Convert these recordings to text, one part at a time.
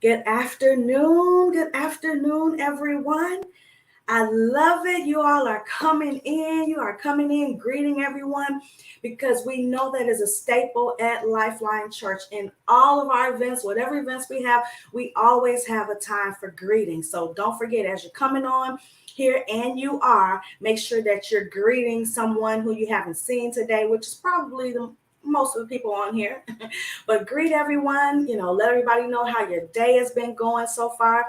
Good afternoon. Good afternoon, everyone. I love it. You all are coming in. You are coming in, greeting everyone, because we know that is a staple at Lifeline Church. In all of our events, whatever events we have, we always have a time for greeting. So don't forget, as you're coming on here, and you are, make sure that you're greeting someone who you haven't seen today, which is probably the most of the people on here. But greet everyone, let everybody know how your day has been going so far.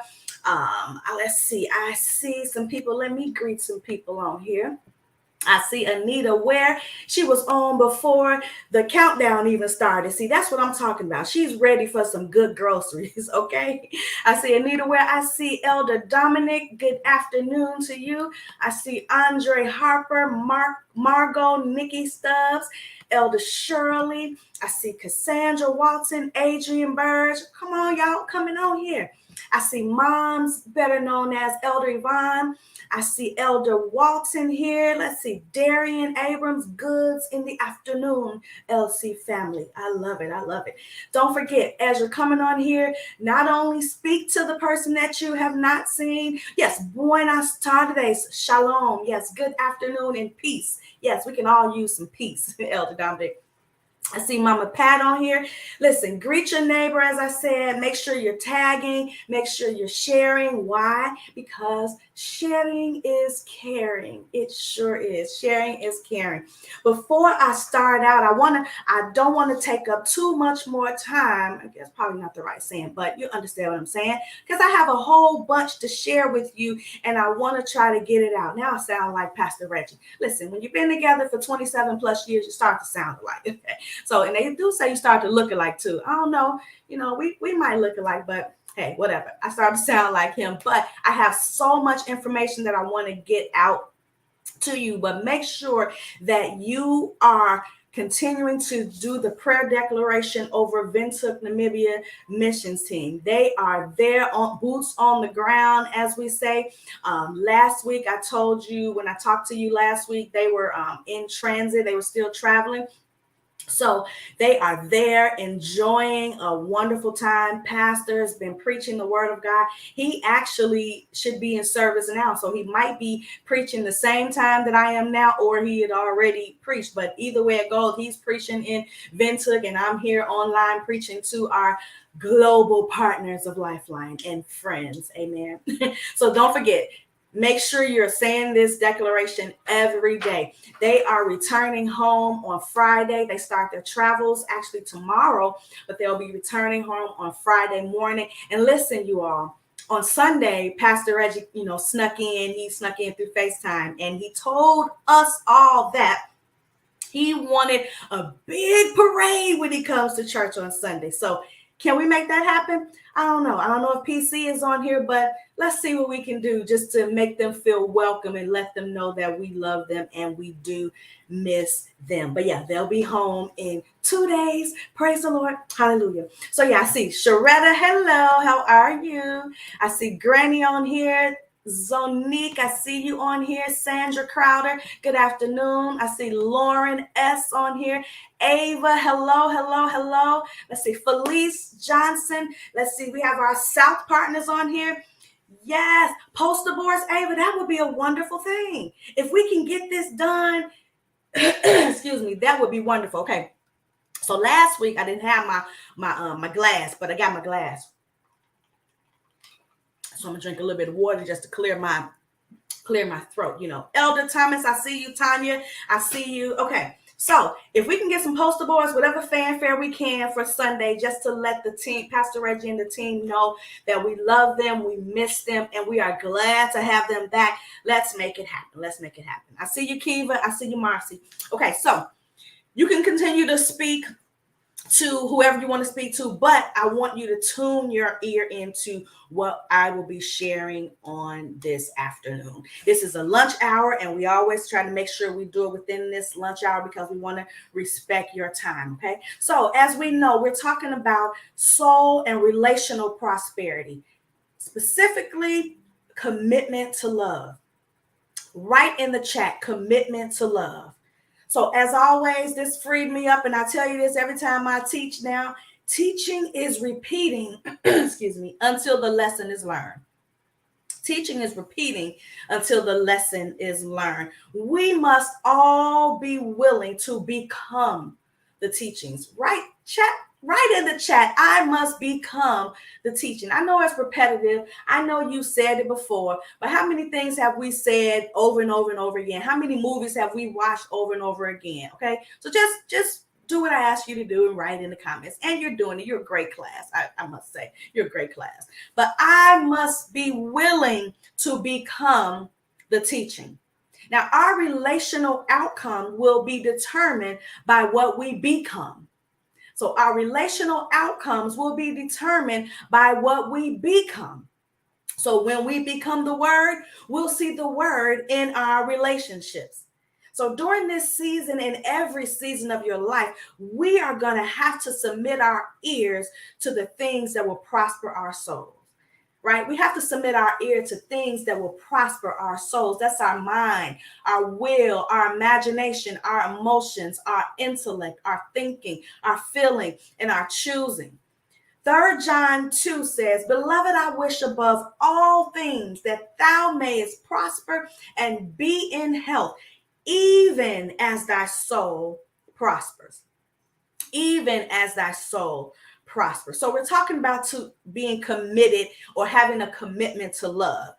Let's see. I see some people. Let me greet some people on here. I see Anita Ware. She was on before the countdown even started. See, that's what I'm talking about. She's ready for some good groceries, okay? I see Anita Ware. I see Elder Dominic. Good afternoon to you. I see Andre Harper, Margot, Nikki Stubbs, Elder Shirley. I see Cassandra Walton, Adrian Burge. Come on, y'all, coming on here. I see Moms, better known as Elder Yvonne. I see Elder Walton here. Let's see, Darian Abrams, goods in the afternoon, LC family. I love it. I love it. Don't forget, as you're coming on here, not only speak to the person that you have not seen. Yes, buenas tardes, shalom. Yes, good afternoon and peace. Yes, we can all use some peace, Elder Dominic. I see Mama Pat on here. Listen, greet your neighbor, as I said. Make sure you're tagging. Make sure you're sharing. Why? Because sharing is caring. It sure is. Sharing is caring. Before I start out, I don't want to take up too much more time. I guess probably not the right saying, but you understand what I'm saying. Because I have a whole bunch to share with you, and I want to try to get it out. Now I sound like Pastor Reggie. Listen, when you've been together for 27 plus years, you start to sound alike. Okay? So, and they do say you start to look alike too. I don't know, we might look alike, but hey, whatever. I start to sound like him, but I have so much information that I want to get out to you. But make sure that you are continuing to do the prayer declaration over Windhoek, Namibia missions team. They are there on boots on the ground, as we say. Last week, I told you when I talked to you last week, they were in transit. They were still traveling. So they are there enjoying a wonderful time. Pastor has been preaching the word of God. He actually should be in service now. So he might be preaching the same time that I am now, or he had already preached. But either way it goes, he's preaching in Windhoek, and I'm here online preaching to our global partners of Lifeline and friends. Amen. So don't forget, make sure you're saying this declaration every day. They are returning home on Friday. They start their travels actually tomorrow, but they'll be returning home on Friday morning. And listen, you all, on Sunday, Pastor Reggie, snuck in. He snuck in through FaceTime, and he told us all that he wanted a big parade when he comes to church on Sunday. So can we make that happen? I don't know. I don't know if PC is on here, but let's see what we can do just to make them feel welcome and let them know that we love them and we do miss them. But yeah, they'll be home in 2 days. Praise the Lord. Hallelujah. So yeah, I see Sharetta. Hello. How are you? I see Granny on here. Zonique, I see you on here. Sandra Crowder, good afternoon. I see Lauren S. on here. Ava, hello. Let's see, Felice Johnson. Let's see, we have our South partners on here. Yes, poster boards, Ava, that would be a wonderful thing. If we can get this done, excuse me, that would be wonderful. Okay, so last week I didn't have my glass, but I got my glass. So I'm gonna drink a little bit of water just to clear my throat. Elder Thomas, I see you. Tanya, I see you. Okay, so if we can get some poster boards, whatever fanfare we can for Sunday, just to let the team, Pastor Reggie and the team, know that we love them, we miss them, and we are glad to have them back. Let's make it happen. I see you, Kiva. I see you, Marcy. Okay, so you can continue to speak to whoever you want to speak to, but I want you to tune your ear into what I will be sharing on this afternoon. This is a lunch hour, and we always try to make sure we do it within this lunch hour because we want to respect your time, okay? So as we know, we're talking about soul and relational prosperity, specifically commitment to love. Write in the chat, commitment to love. So as always, this freed me up, and I tell you this every time I teach now, Teaching is repeating, excuse me, until the lesson is learned. Teaching is repeating until the lesson is learned. We must all be willing to become the teachings. Right in the chat. I must become the teaching. I know it's repetitive. I know you said it before, but how many things have we said over and over and over again? How many movies have we watched over and over again? Okay, so just do what I ask you to do and write in the comments. And you're doing it. You're a great class. I must say, you're a great class. But I must be willing to become the teaching. Now, our relational outcome will be determined by what we become. So our relational outcomes will be determined by what we become. So when we become the word, we'll see the word in our relationships. So during this season and every season of your life, we are going to have to submit our ears to the things that will prosper our souls. Right? We have to submit our ear to things that will prosper our souls. That's our mind, our will, our imagination, our emotions, our intellect, our thinking, our feeling, and our choosing. 3 John 2 says, Beloved, I wish above all things that thou mayest prosper and be in health, even as thy soul prospers. Even as thy soul prospers. So we're talking about being committed or having a commitment to love.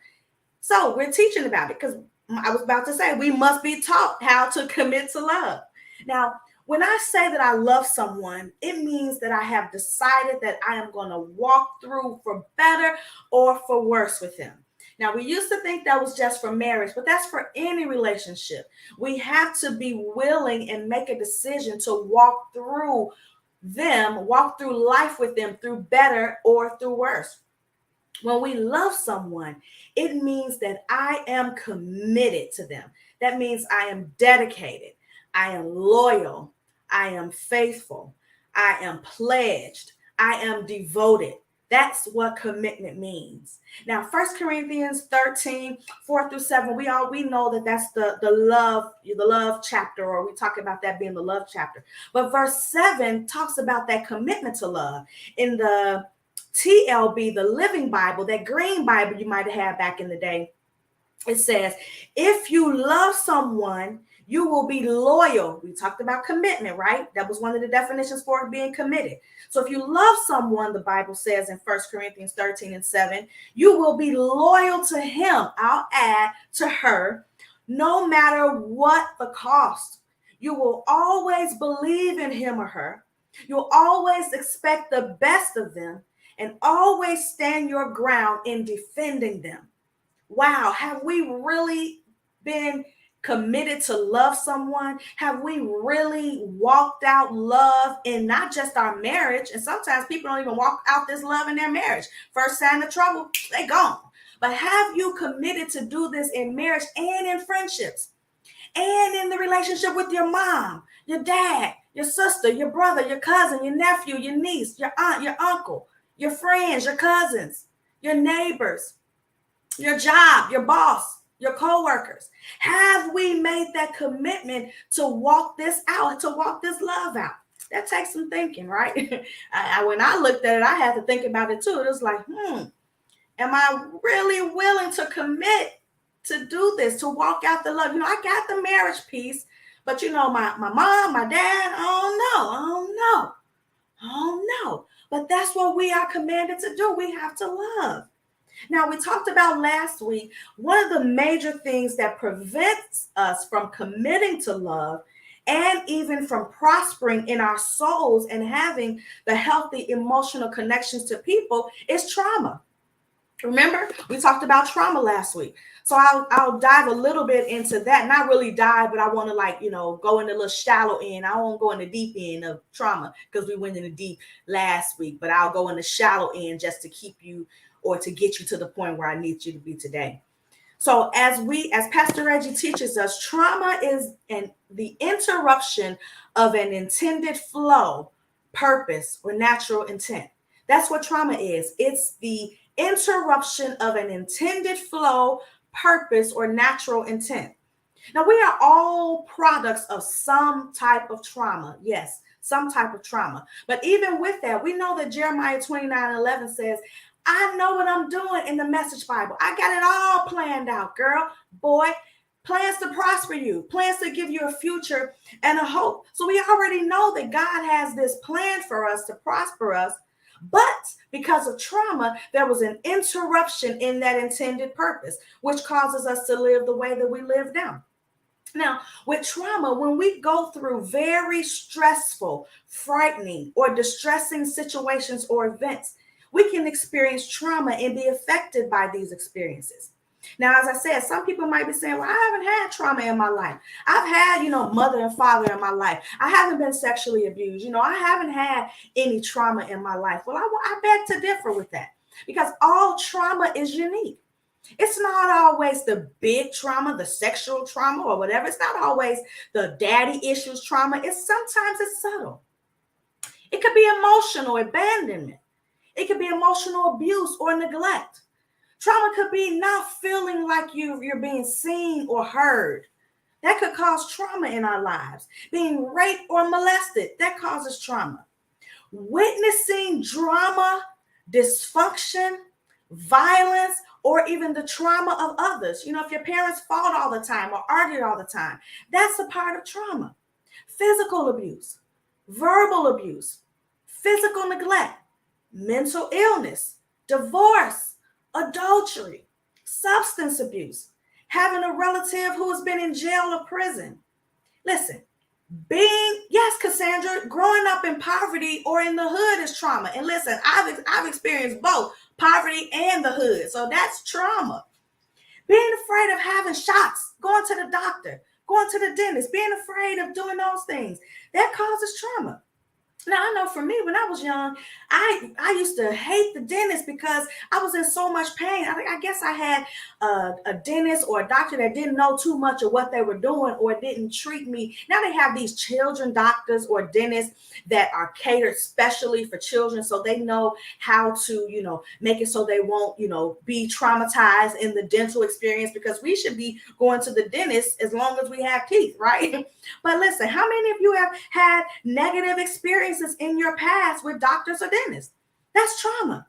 So we're teaching about it because I was about to say we must be taught how to commit to love. Now, when I say that I love someone, it means that I have decided that I am going to walk through for better or for worse with them. Now, we used to think that was just for marriage, but that's for any relationship. We have to be willing and make a decision to walk through life with them through better or through worse. When we love someone, it means that I am committed to them. That means I am dedicated. I am loyal. I am faithful. I am pledged. I am devoted. That's what commitment means. Now, 1 Corinthians 13, 4 through 7, we know that that's the love chapter, or we talk about that being the love chapter. But verse 7 talks about that commitment to love. In the TLB, the Living Bible, that green Bible you might have had back in the day, it says, if you love someone, you will be loyal. We talked about commitment, right? That was one of the definitions for being committed. So if you love someone, the Bible says in 1 Corinthians 13 and 7, you will be loyal to him. I'll add to her, no matter what the cost. You will always believe in him or her. You'll always expect the best of them and always stand your ground in defending them. Wow, have we really been committed to love someone? Have we really walked out love in not just our marriage? And sometimes people don't even walk out this love in their marriage. First sign of trouble, they gone. But have you committed to do this in marriage and in friendships? And in the relationship with your mom, your dad, your sister, your brother, your cousin, your nephew, your niece, your aunt, your uncle, your friends, your cousins, your neighbors, your job, your boss, your co-workers. Have we made that commitment to walk this out, to walk this love out? That takes some thinking, right? When I looked at it, I had to think about it too. It was like, am I really willing to commit to do this, to walk out the love? I got the marriage piece, but my mom, my dad, I don't know. But that's what we are commanded to do. We have to love. Now, we talked about last week, one of the major things that prevents us from committing to love and even from prospering in our souls and having the healthy emotional connections to people is trauma. Remember, we talked about trauma last week. So I'll dive a little bit into that. Not really dive, but I want to go in the little shallow end. I won't go in the deep end of trauma because we went in the deep last week, but I'll go in the shallow end just to keep you or to get you to the point where I need you to be today. So as Pastor Reggie teaches us, trauma is the interruption of an intended flow, purpose, or natural intent. That's what trauma is. It's the interruption of an intended flow, purpose, or natural intent. Now, we are all products of some type of trauma. Yes, some type of trauma. But even with that, we know that Jeremiah 29:11 says, I know what I'm doing in the Message Bible. I got it all planned out, girl, boy. Plans to prosper you, plans to give you a future and a hope. So we already know that God has this plan for us to prosper us. But because of trauma, there was an interruption in that intended purpose, which causes us to live the way that we live now. Now, with trauma, when we go through very stressful, frightening, or distressing situations or events, we can experience trauma and be affected by these experiences. Now, as I said, some people might be saying, well, I haven't had trauma in my life. I've had, mother and father in my life. I haven't been sexually abused. I haven't had any trauma in my life. Well, I beg to differ with that because all trauma is unique. It's not always the big trauma, the sexual trauma or whatever. It's not always the daddy issues trauma. Sometimes it's subtle. It could be emotional abandonment. It could be emotional abuse or neglect. Trauma could be not feeling like you're being seen or heard. That could cause trauma in our lives. Being raped or molested, that causes trauma. Witnessing drama, dysfunction, violence, or even the trauma of others. If your parents fought all the time or argued all the time, that's a part of trauma. Physical abuse, verbal abuse, physical neglect, mental illness, divorce, adultery, substance abuse, having a relative who has been in jail or prison. Listen, yes, Cassandra, growing up in poverty or in the hood is trauma. And listen, I've experienced both poverty and the hood. So that's trauma. Being afraid of having shots, going to the doctor, going to the dentist, being afraid of doing those things, that causes trauma. Now, I know for me, when I was young, I used to hate the dentist because I was in so much pain. I guess I had a dentist or a doctor that didn't know too much of what they were doing or didn't treat me. Now they have these children doctors or dentists that are catered specially for children, so they know how to, make it so they won't, be traumatized in the dental experience, because we should be going to the dentist as long as we have teeth, right? But listen, how many of you have had negative experiences in your past with doctors or dentists? That's trauma.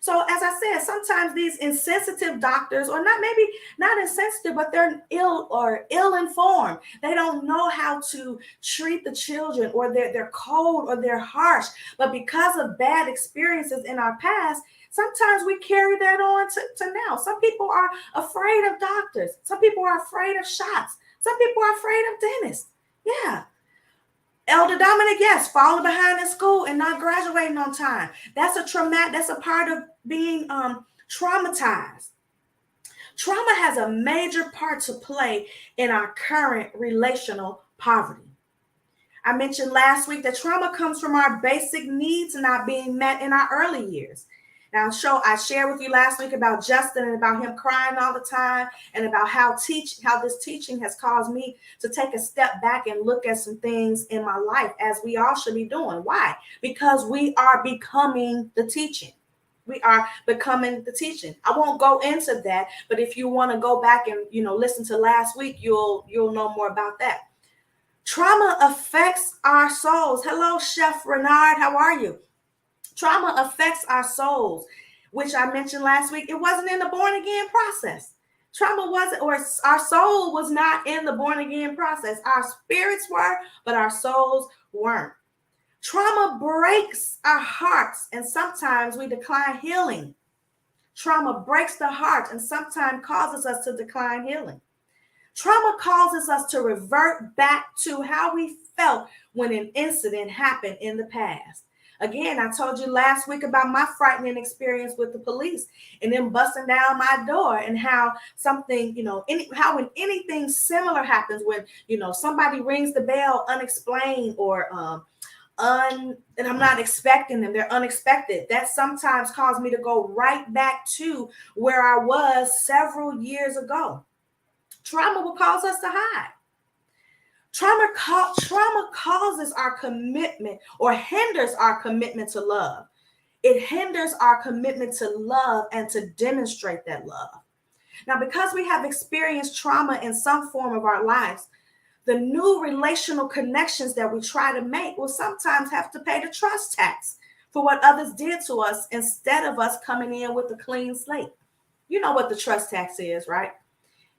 So as I said, sometimes these insensitive doctors, or maybe not insensitive, but they're ill-informed. They don't know how to treat the children, or they're cold or they're harsh. But because of bad experiences in our past, sometimes we carry that on to now. Some people are afraid of doctors. Some people are afraid of shots. Some people are afraid of dentists. Yeah. Elder Dominic, yes, falling behind in school and not graduating on time. That's a part of being traumatized. Trauma has a major part to play in our current relational poverty. I mentioned last week that trauma comes from our basic needs not being met in our early years. Now, I shared with you last week about Justin and about him crying all the time, and about how this teaching has caused me to take a step back and look at some things in my life, as we all should be doing. Why? Because we are becoming the teaching. We are becoming the teaching. I won't go into that, but if you want to go back and listen to last week, you'll know more about that. Trauma affects our souls. Hello, Chef Renard. How are you? Trauma affects our souls, which I mentioned last week. It wasn't in the born again process. Trauma wasn't, or our soul was not in the born again process. Our spirits were, but our souls weren't. Trauma breaks our hearts, and sometimes we decline healing. Trauma breaks the heart and sometimes causes us to decline healing. Trauma causes us to revert back to how we felt when an incident happened in the past. Again, I told you last week about my frightening experience with the police and them busting down my door, and how something, how when anything similar happens, when, somebody rings the bell unexplained, or and I'm not expecting them, they're unexpected. That sometimes caused me to go right back to where I was several years ago. Trauma will cause us to hide. Trauma causes our commitment, or hinders our commitment to love. It hinders our commitment to love and to demonstrate that love. Now, because we have experienced trauma in some form of our lives, The new relational connections that we try to make will sometimes have to pay the trust tax for what others did to us instead of us coming in with a clean slate. You know what the trust tax is, right?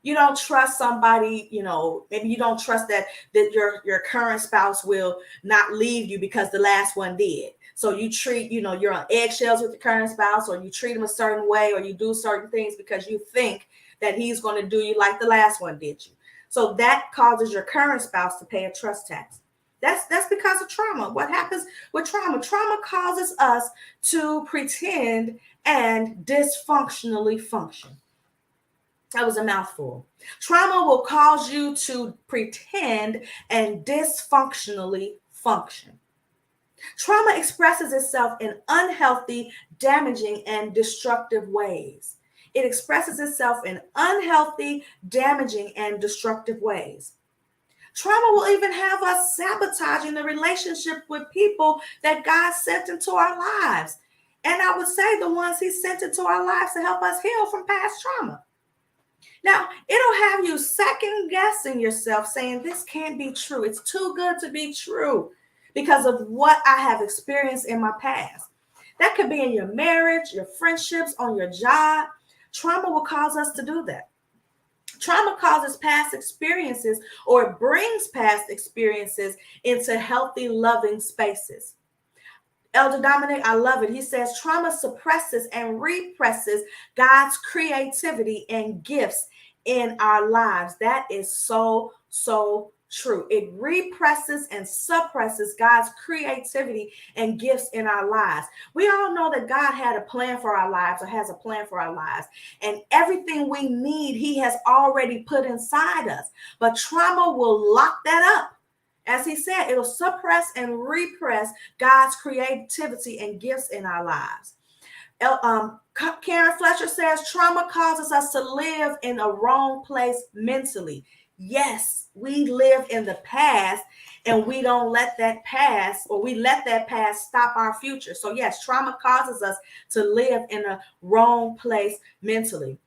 You don't trust somebody, maybe you don't trust that your current spouse will not leave you because the last one did. So you treat, you're on eggshells with the current spouse, or you treat him a certain way, or you do certain things because you think that he's going to do you like the last one did you. So that causes your current spouse to pay a trust tax. That's because of trauma. What happens with trauma? Trauma causes us to pretend and dysfunctionally function. That was a mouthful. Trauma will cause you to pretend and dysfunctionally function. Trauma expresses itself in unhealthy, damaging, and destructive ways. It expresses itself in unhealthy, damaging, and destructive ways. Trauma will even have us sabotaging the relationship with people that God sent into our lives. And I would say the ones he sent into our lives to help us heal from past trauma. Now, it'll have you second guessing yourself, saying, this can't be true. It's too good to be true because of what I have experienced in my past. That could be in your marriage, your friendships, on your job. Trauma will cause us to do that. Trauma causes past experiences, or it brings past experiences into healthy, loving spaces. Elder Dominic, I love it. He says trauma suppresses and represses God's creativity and gifts in our lives. That is so, so true. It represses and suppresses God's creativity and gifts in our lives. We all know that God had a plan for our lives, or has a plan for our lives. And everything we need, he has already put inside us. But trauma will lock that up. As he said, it'll suppress and repress God's creativity and gifts in our lives. Karen Fletcher says trauma causes us to live in a wrong place mentally. Yes, we live in the past, and we don't let that past, or we let that past stop our future. So yes, trauma causes us to live in a wrong place mentally.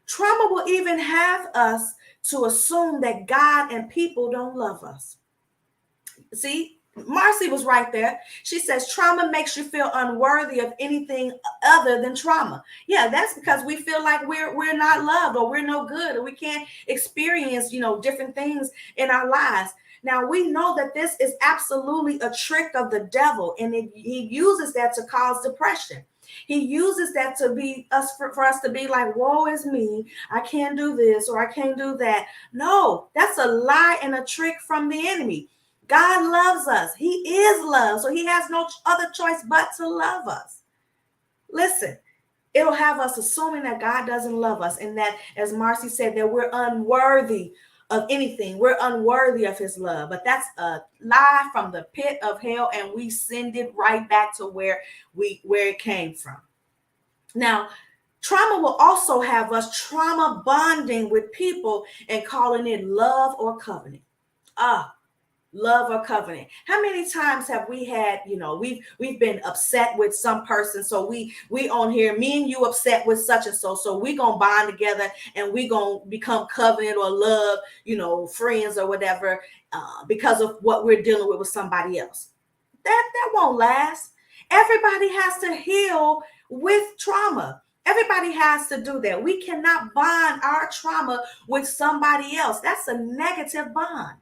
Trauma will even have us to assume that God and people don't love us. See, Marcy was right there. She says trauma makes you feel unworthy of anything other than trauma. Yeah, that's because we feel like we're not loved, or we're no good, or we can't experience, different things in our lives. Now, we know that this is absolutely a trick of the devil, and he uses that to cause depression. He uses that to be us for us to be like, woe is me. I can't do this, or I can't do that. No, that's a lie and a trick from the enemy. God loves us. He is love. So he has no other choice but to love us. Listen, it'll have us assuming that God doesn't love us, and that, as Marcy said, that we're unworthy of anything. We're unworthy of his love. But that's a lie from the pit of hell, and we send it right back to where it came from. Now, trauma will also have us trauma bonding with people and calling it love or covenant. Love or covenant. How many times have we had, we've been upset with some person, so we on here, me and you upset with such and so we gonna bond together, and we gonna become covenant or love, friends or whatever, because of what we're dealing with somebody else. That won't last. Everybody has to heal with trauma. Everybody has to do that. We cannot bond our trauma with somebody else. That's a negative bond.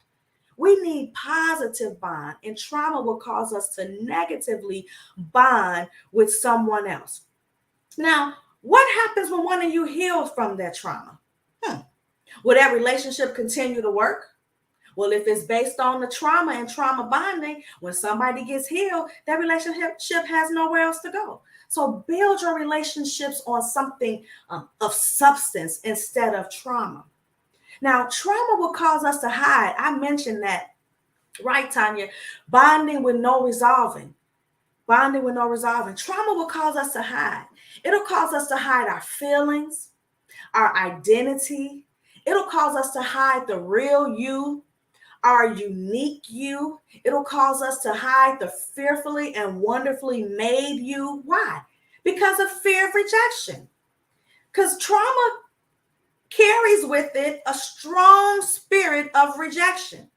We need positive bond, and trauma will cause us to negatively bond with someone else. Now, what happens when one of you heals from that trauma? Will that relationship continue to work? Well, if it's based on the trauma and trauma bonding, when somebody gets healed, that relationship has nowhere else to go. So build your relationships on something of substance instead of trauma. Now, trauma will cause us to hide. I mentioned that, right, Tanya? Bonding with no resolving. Bonding with no resolving. Trauma will cause us to hide. It'll cause us to hide our feelings, our identity. It'll cause us to hide the real you, our unique you. It'll cause us to hide the fearfully and wonderfully made you. Why? Because of fear of rejection. Because trauma carries with it a strong spirit of rejection.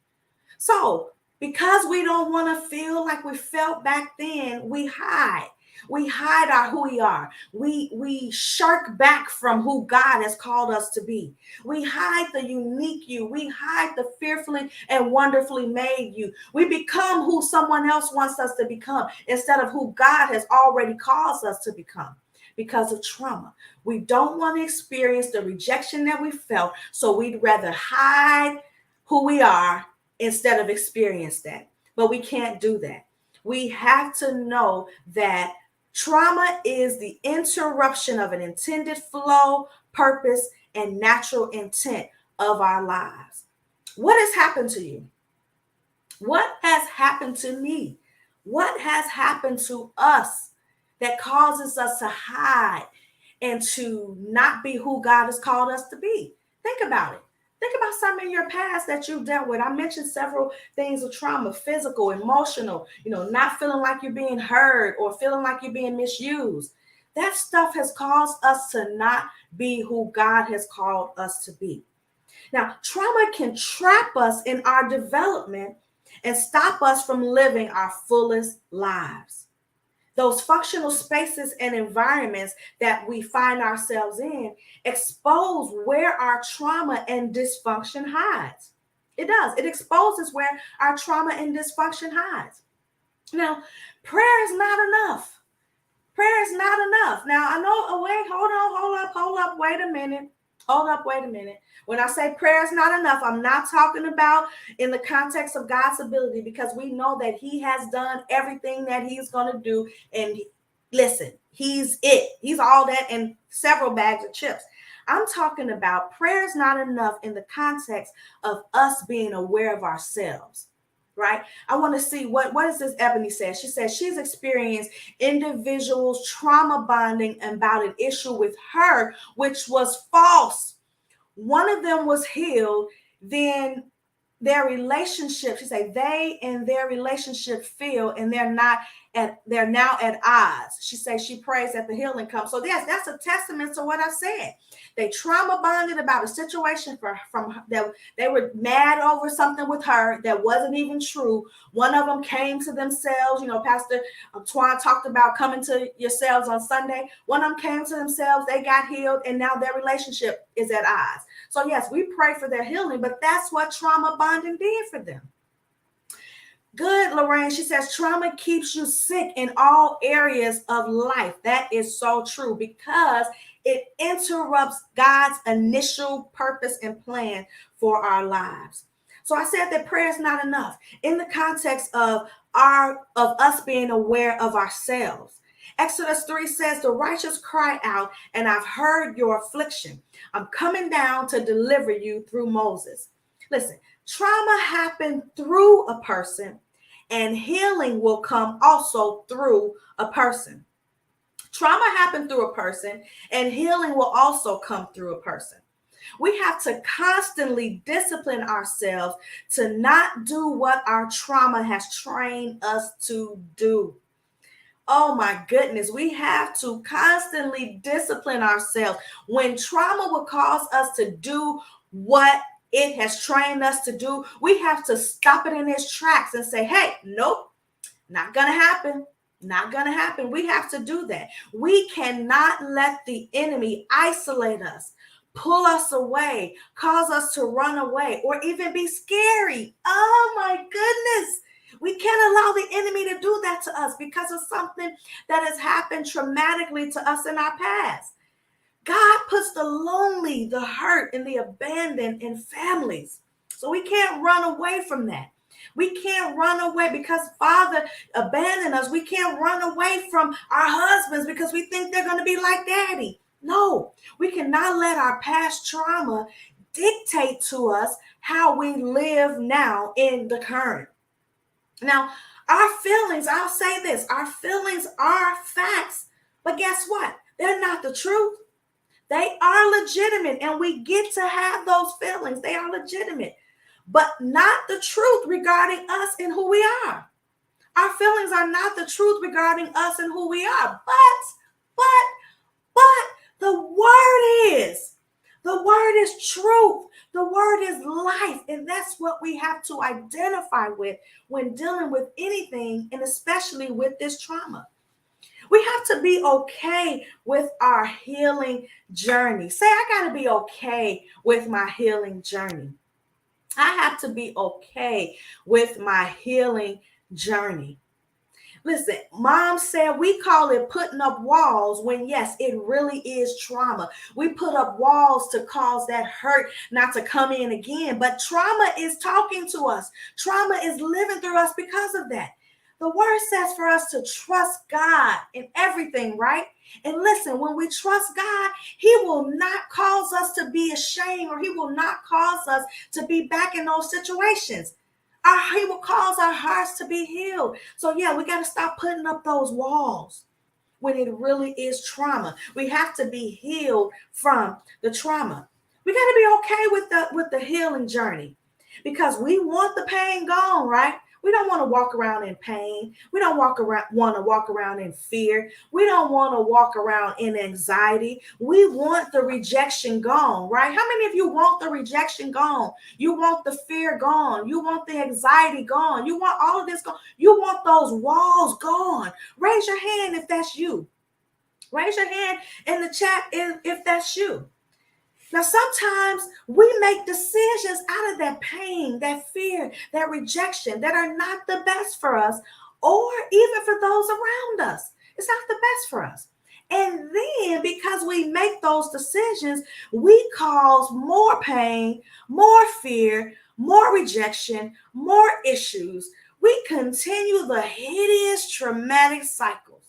So because we don't want to feel like we felt back then, we hide. We hide our who we are. We shirk back from who God has called us to be. We hide the unique you. We hide the fearfully and wonderfully made you. We become who someone else wants us to become instead of who God has already caused us to become because of trauma. We don't want to experience the rejection that we felt, so we'd rather hide who we are instead of experience that. But we can't do that. We have to know that trauma is the interruption of an intended flow, purpose, and natural intent of our lives. What has happened to you? What has happened to me? What has happened to us that causes us to hide and to not be who God has called us to be? Think about it. Think about something in your past that you've dealt with. I mentioned several things of trauma: physical, emotional, not feeling like you're being heard or feeling like you're being misused. That stuff has caused us to not be who God has called us to be. Now, trauma can trap us in our development and stop us from living our fullest lives. Those functional spaces and environments that we find ourselves in expose where our trauma and dysfunction hides. It does. It exposes where our trauma and dysfunction hides. Now, prayer is not enough. Prayer is not enough. Now, I know, hold up, wait a minute. Wait a minute. When I say prayer is not enough, I'm not talking about in the context of God's ability, because we know that he has done everything that he's going to do. And listen, he's it. He's all that and several bags of chips. I'm talking about prayer is not enough in the context of us being aware of ourselves. Right? I want to see what is this Ebony says. She says she's experienced individuals trauma bonding about an issue with her, which was false. One of them was healed, then their relationship, she said, they and their relationship feel, and they're now at odds. She says she prays that the healing comes. So yes, that's a testament to what I said. They trauma bonded about a situation from that they were mad over something with her that wasn't even true. One of them came to themselves. Pastor Twan talked about coming to yourselves on Sunday. One of them came to themselves, they got healed, and now their relationship is at odds. So yes, we pray for their healing, but that's what trauma bonding did for them. Good, Lorraine. She says trauma keeps you sick in all areas of life. That is so true, because it interrupts God's initial purpose and plan for our lives. So I said that prayer is not enough in the context of us being aware of ourselves. Exodus 3 says, the righteous cry out, and I've heard your affliction. I'm coming down to deliver you through Moses. Listen, trauma happened through a person, and healing will come also through a person. Trauma happened through a person, and healing will also come through a person. We have to constantly discipline ourselves to not do what our trauma has trained us to do. Oh my goodness, we have to constantly discipline ourselves. When trauma will cause us to do what it has trained us to do, we have to stop it in its tracks and say, hey, nope, not gonna happen. Not gonna happen. We have to do that. We cannot let the enemy isolate us, pull us away, cause us to run away, or even be scary. Oh my goodness. We can't allow the enemy to do that to us because of something that has happened traumatically to us in our past. God puts the lonely, the hurt, and the abandoned in families. So we can't run away from that. We can't run away because Father abandoned us. We can't run away from our husbands because we think they're going to be like Daddy. No, we cannot let our past trauma dictate to us how we live now in the current. Now, our feelings, I'll say this, our feelings are facts, but guess what? They're not the truth. They are legitimate, and we get to have those feelings. They are legitimate, but not the truth regarding us and who we are. Our feelings are not the truth regarding us and who we are, but the word is truth. The word is life, and that's what we have to identify with when dealing with anything, and especially with this trauma. We have to be okay with our healing journey. Say, I got to be okay with my healing journey. I have to be okay with my healing journey. Listen, mom said we call it putting up walls when, yes, it really is trauma. We put up walls to cause that hurt not to come in again. But trauma is talking to us, trauma is living through us because of that. The word says for us to trust God in everything, right? And listen, when we trust God, He will not cause us to be ashamed, or He will not cause us to be back in those situations. He will cause our hearts to be healed. So, yeah, we got to stop putting up those walls when it really is trauma. We have to be healed from the trauma. We got to be okay with the healing journey, because we want the pain gone, right? We don't want to walk around in pain. We don't want to walk around in fear. We don't want to walk around in anxiety. We want the rejection gone, right? How many of you want the rejection gone? You want the fear gone. You want the anxiety gone. You want all of this gone. You want those walls gone. Raise your hand if that's you. Raise your hand in the chat if that's you. Now, sometimes we make decisions out of that pain, that fear, that rejection that are not the best for us, or even for those around us. It's not the best for us. And then, because we make those decisions, we cause more pain, more fear, more rejection, more issues. We continue the hideous traumatic cycles.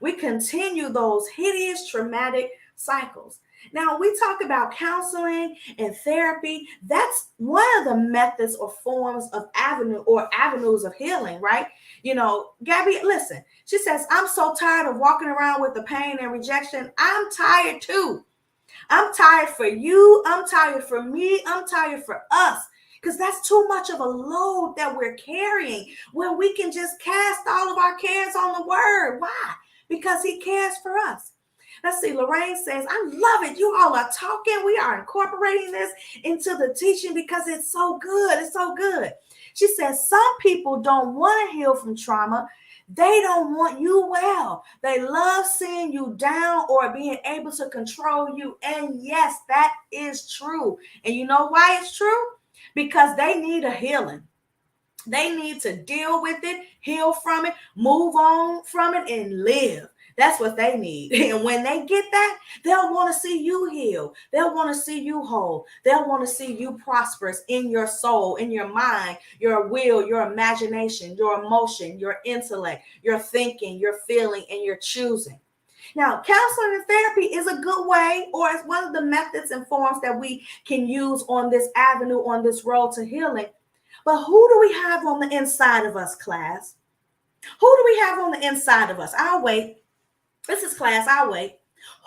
We continue those hideous traumatic cycles. Now, we talk about counseling and therapy. That's one of the methods or forms of avenues of healing, right? You know, Gabby, listen, she says, I'm so tired of walking around with the pain and rejection. I'm tired too. I'm tired for you. I'm tired for me. I'm tired for us. Because that's too much of a load that we're carrying, when we can just cast all of our cares on the word. Why? Because He cares for us. Let's see, Lorraine says, I love it. You all are talking. We are incorporating this into the teaching because it's so good. It's so good. She says, some people don't want to heal from trauma. They don't want you well. They love seeing you down or being able to control you. And yes, that is true. And you know why it's true? Because they need a healing. They need to deal with it, heal from it, move on from it, and live. That's what they need. And when they get that, they'll want to see you heal. They'll want to see you whole. They'll want to see you prosperous in your soul, in your mind, your will, your imagination, your emotion, your intellect, your thinking, your feeling, and your choosing. Now, counseling and therapy is a good way, or it's one of the methods and forms that we can use on this avenue, on this road to healing. But who do we have on the inside of us, class? Who do we have on the inside of us? I'll wait. This is class. I'll wait.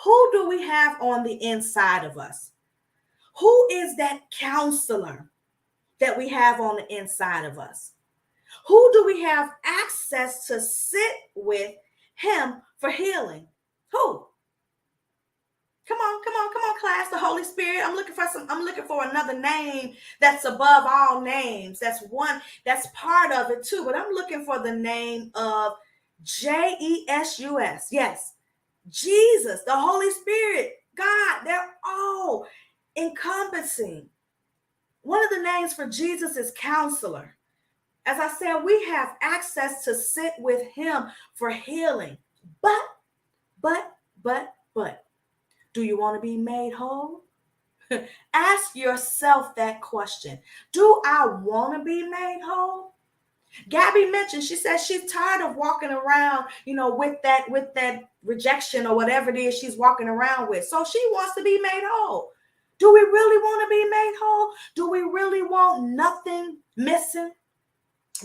Who do we have on the inside of us? Who is that counselor that we have on the inside of us? Who do we have access to sit with Him for healing? Who? Come on, class. The Holy Spirit. I'm looking for another name that's above all names. That's part of it too. But I'm looking for the name of Jesus. Yes. Jesus, the Holy Spirit, God, they're all encompassing. One of the names for Jesus is Counselor. As I said, we have access to sit with Him for healing. But, do you want to be made whole? Ask yourself that question. Do I want to be made whole? Gabby mentioned, she says she's tired of walking around, with that rejection or whatever it is she's walking around with. So she wants to be made whole. Do we really want to be made whole? Do we really want nothing missing?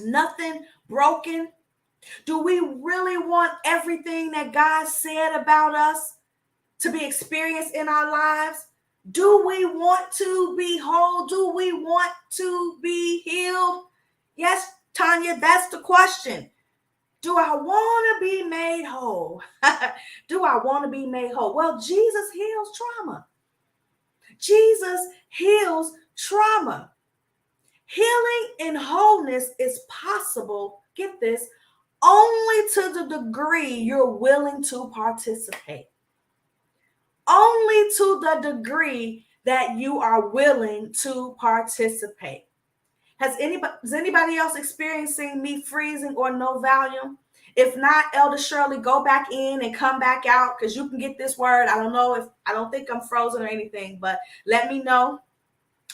Nothing broken? Do we really want everything that God said about us to be experienced in our lives? Do we want to be whole? Do we want to be healed? Yes, Tanya, that's the question. Do I want to be made whole? Do I want to be made whole? Well, Jesus heals trauma. Jesus heals trauma. Healing and wholeness is possible, get this, only to the degree you're willing to participate. Only to the degree that you are willing to participate. Is anybody else experiencing me freezing or no volume? If not, Elder Shirley, go back in and come back out because you can get this word. I don't think I'm frozen or anything, but let me know.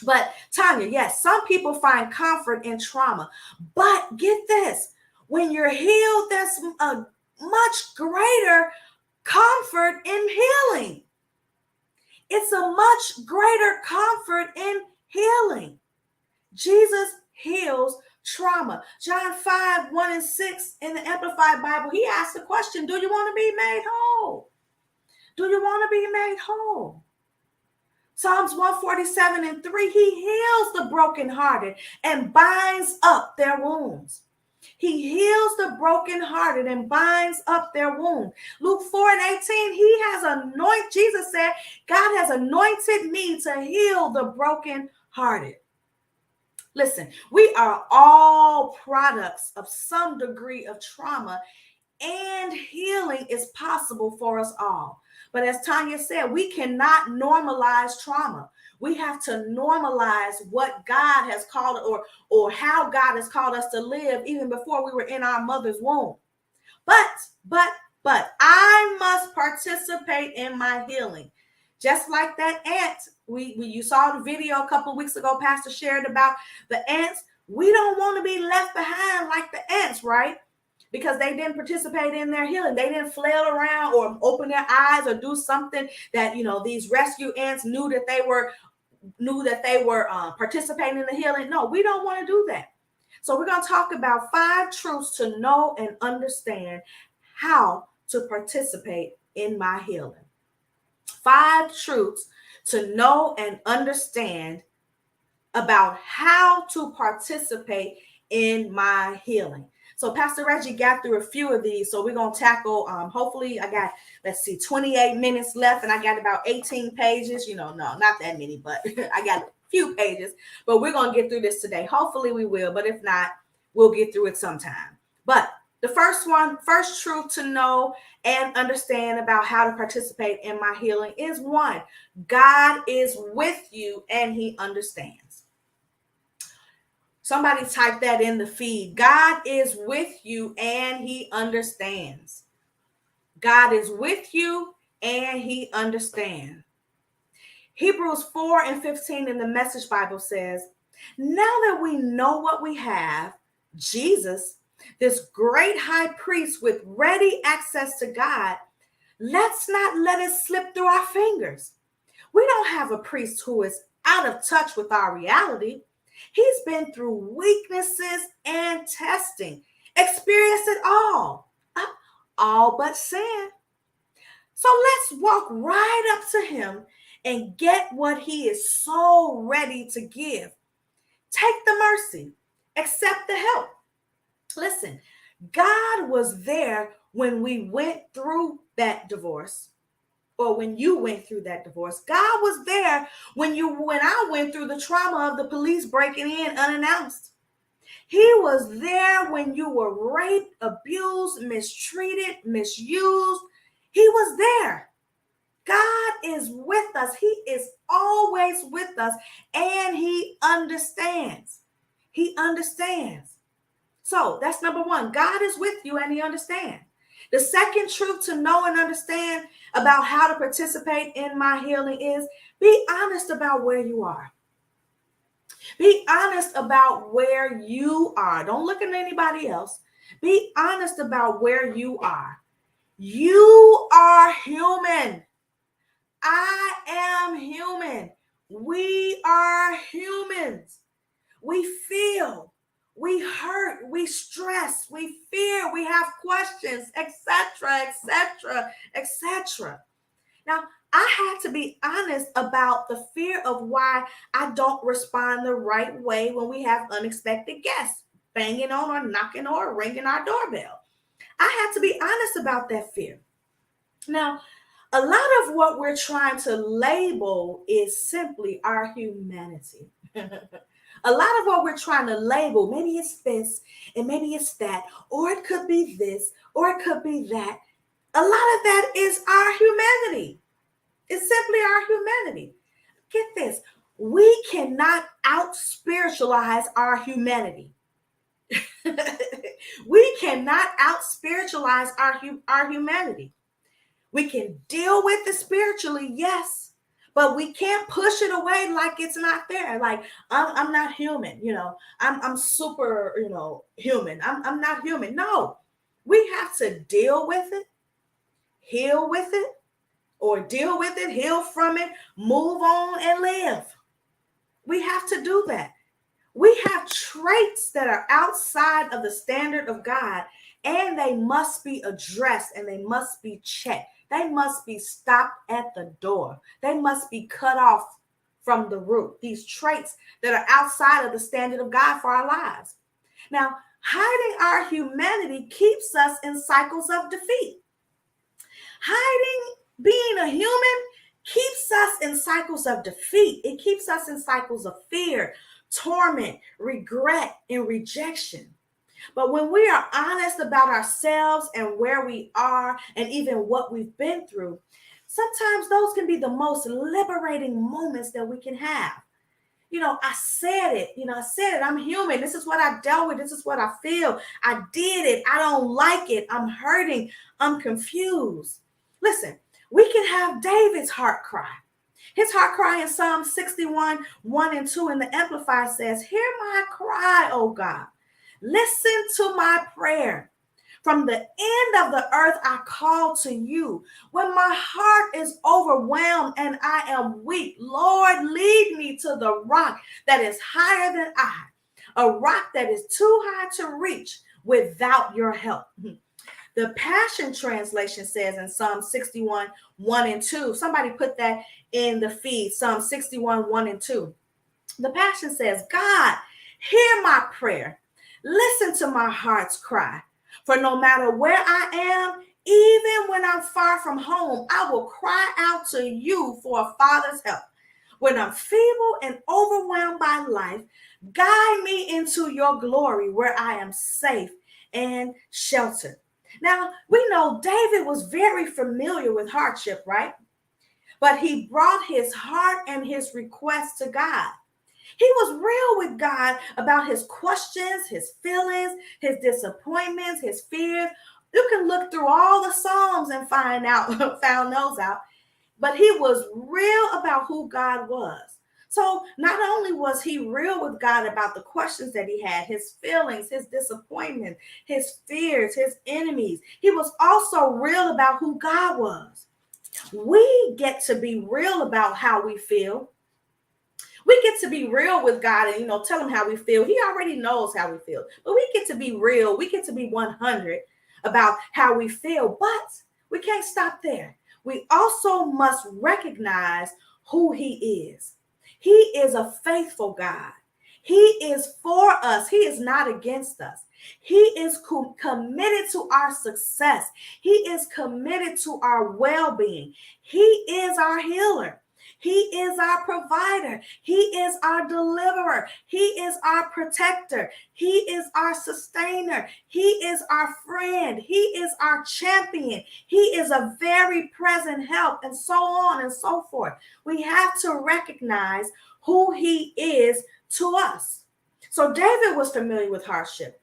But Tanya, yes, some people find comfort in trauma. But get this, when you're healed, there's a much greater comfort in healing. It's a much greater comfort in healing. Jesus heals trauma. John 5, 1 and 6 in the Amplified Bible, he asked the question, do you want to be made whole? Do you want to be made whole? Psalms 147 and 3, he heals the brokenhearted and binds up their wounds. He heals the brokenhearted and binds up their wound. Luke 4 and 18, Jesus said, God has anointed me to heal the brokenhearted. Listen, we are all products of some degree of trauma, and healing is possible for us all. But as Tanya said, we cannot normalize trauma. We have to normalize what God has called or how God has called us to live even before we were in our mother's womb. But I must participate in my healing. Just like that ant, you saw the video a couple of weeks ago, Pastor shared about the ants. We don't want to be left behind like the ants, right? Because they didn't participate in their healing. They didn't flail around or open their eyes or do something that, these rescue ants knew that they were participating in the healing. No, we don't want to do that. So we're going to talk about 5 truths to know and understand how to participate in my healing. 5 truths to know and understand about how to participate in my healing. So Pastor Reggie got through a few of these. So we're going to tackle, hopefully I got, 28 minutes left and I got about 18 pages, no, not that many, but I got a few pages, but we're going to get through this today. Hopefully we will, but if not, we'll get through it sometime. But the first truth to know and understand about how to participate in my healing is 1, God is with you and he understands. Somebody type that in the feed. God is with you and he understands. God is with you and he understands. Hebrews 4 and 15 in the Message Bible says, now that we know what we have, Jesus, this great high priest with ready access to God, let's not let it slip through our fingers. We don't have a priest who is out of touch with our reality. He's been through weaknesses and testing, experienced it all but sin. So let's walk right up to him and get what he is so ready to give. Take the mercy, accept the help. Listen, God was there when we went through that divorce. Or when you went through that divorce. God was there when I went through the trauma of the police breaking in unannounced. He was there when you were raped, abused, mistreated, misused. He was there. God is with us. He is always with us, and he understands. He understands. So that's number 1. God is with you and he understands. The second truth to know and understand about how to participate in my healing is be honest about where you are. Be honest about where you are. Don't look at anybody else. Be honest about where you are. You are human. I am human. We are humans. We feel. We hurt, we stress, we fear, we have questions, etc., etc., etc. Now, I had to be honest about the fear of why I don't respond the right way when we have unexpected guests banging on or knocking or ringing our doorbell. I had to be honest about that fear. Now, A lot of what we're trying to label is simply our humanity. A lot of what we're trying to label, maybe it's this and maybe it's that, or it could be this, or it could be that. A lot of that is our humanity. It's simply our humanity. Get this. We cannot out spiritualize our humanity. We cannot out spiritualize our humanity. We can deal with it spiritually, yes, but we can't push it away like it's not there. Like I'm not human, I'm super, human. I'm not human. No, we have to deal with it, heal with it, or deal with it, heal from it, move on, and live. We have to do that. We have traits that are outside of the standard of God, and they must be addressed and they must be checked. They must be stopped at the door. They must be cut off from the root. These traits that are outside of the standard of God for our lives. Now, hiding our humanity keeps us in cycles of defeat. Hiding being a human keeps us in cycles of defeat. It keeps us in cycles of fear, torment, regret, and rejection. But when we are honest about ourselves and where we are and even what we've been through, sometimes those can be the most liberating moments that we can have. I said it. I'm human. This is what I dealt with. This is what I feel. I did it. I don't like it. I'm hurting. I'm confused. Listen, we can have David's heart cry. His heart cry in Psalm 61, 1 and 2 in the Amplified says, "Hear my cry, O God. Listen to my prayer. From the end of the earth, I call to you. When my heart is overwhelmed and I am weak, Lord, lead me to the rock that is higher than I, a rock that is too high to reach without your help." The Passion Translation says in Psalm 61, 1 and 2, somebody put that in the feed, Psalm 61, 1 and 2. The Passion says, "God, hear my prayer. Listen to my heart's cry. For no matter where I am, even when I'm far from home, I will cry out to you for a father's help. When I'm feeble and overwhelmed by life, guide me into your glory where I am safe and sheltered." Now, we know David was very familiar with hardship, right? But he brought his heart and his requests to God. He was real with God about his questions, his feelings, his disappointments, his fears. You can look through all the Psalms and found those out. But he was real about who God was. So not only was he real with God about the questions that he had, his feelings, his disappointment, his fears, his enemies, he was also real about who God was. We get to be real about how we feel. We get to be real with God and, tell him how we feel. He already knows how we feel. But we get to be real. We get to be 100 about how we feel. But we can't stop there. We also must recognize who he is. He is a faithful God. He is for us. He is not against us. He is committed to our success. He is committed to our well-being. He is our healer. He is our provider. He is our deliverer. He is our protector. He is our sustainer. He is our friend. He is our champion. He is a very present help, and so on and so forth. We have to recognize who he is to us. So David was familiar with hardship.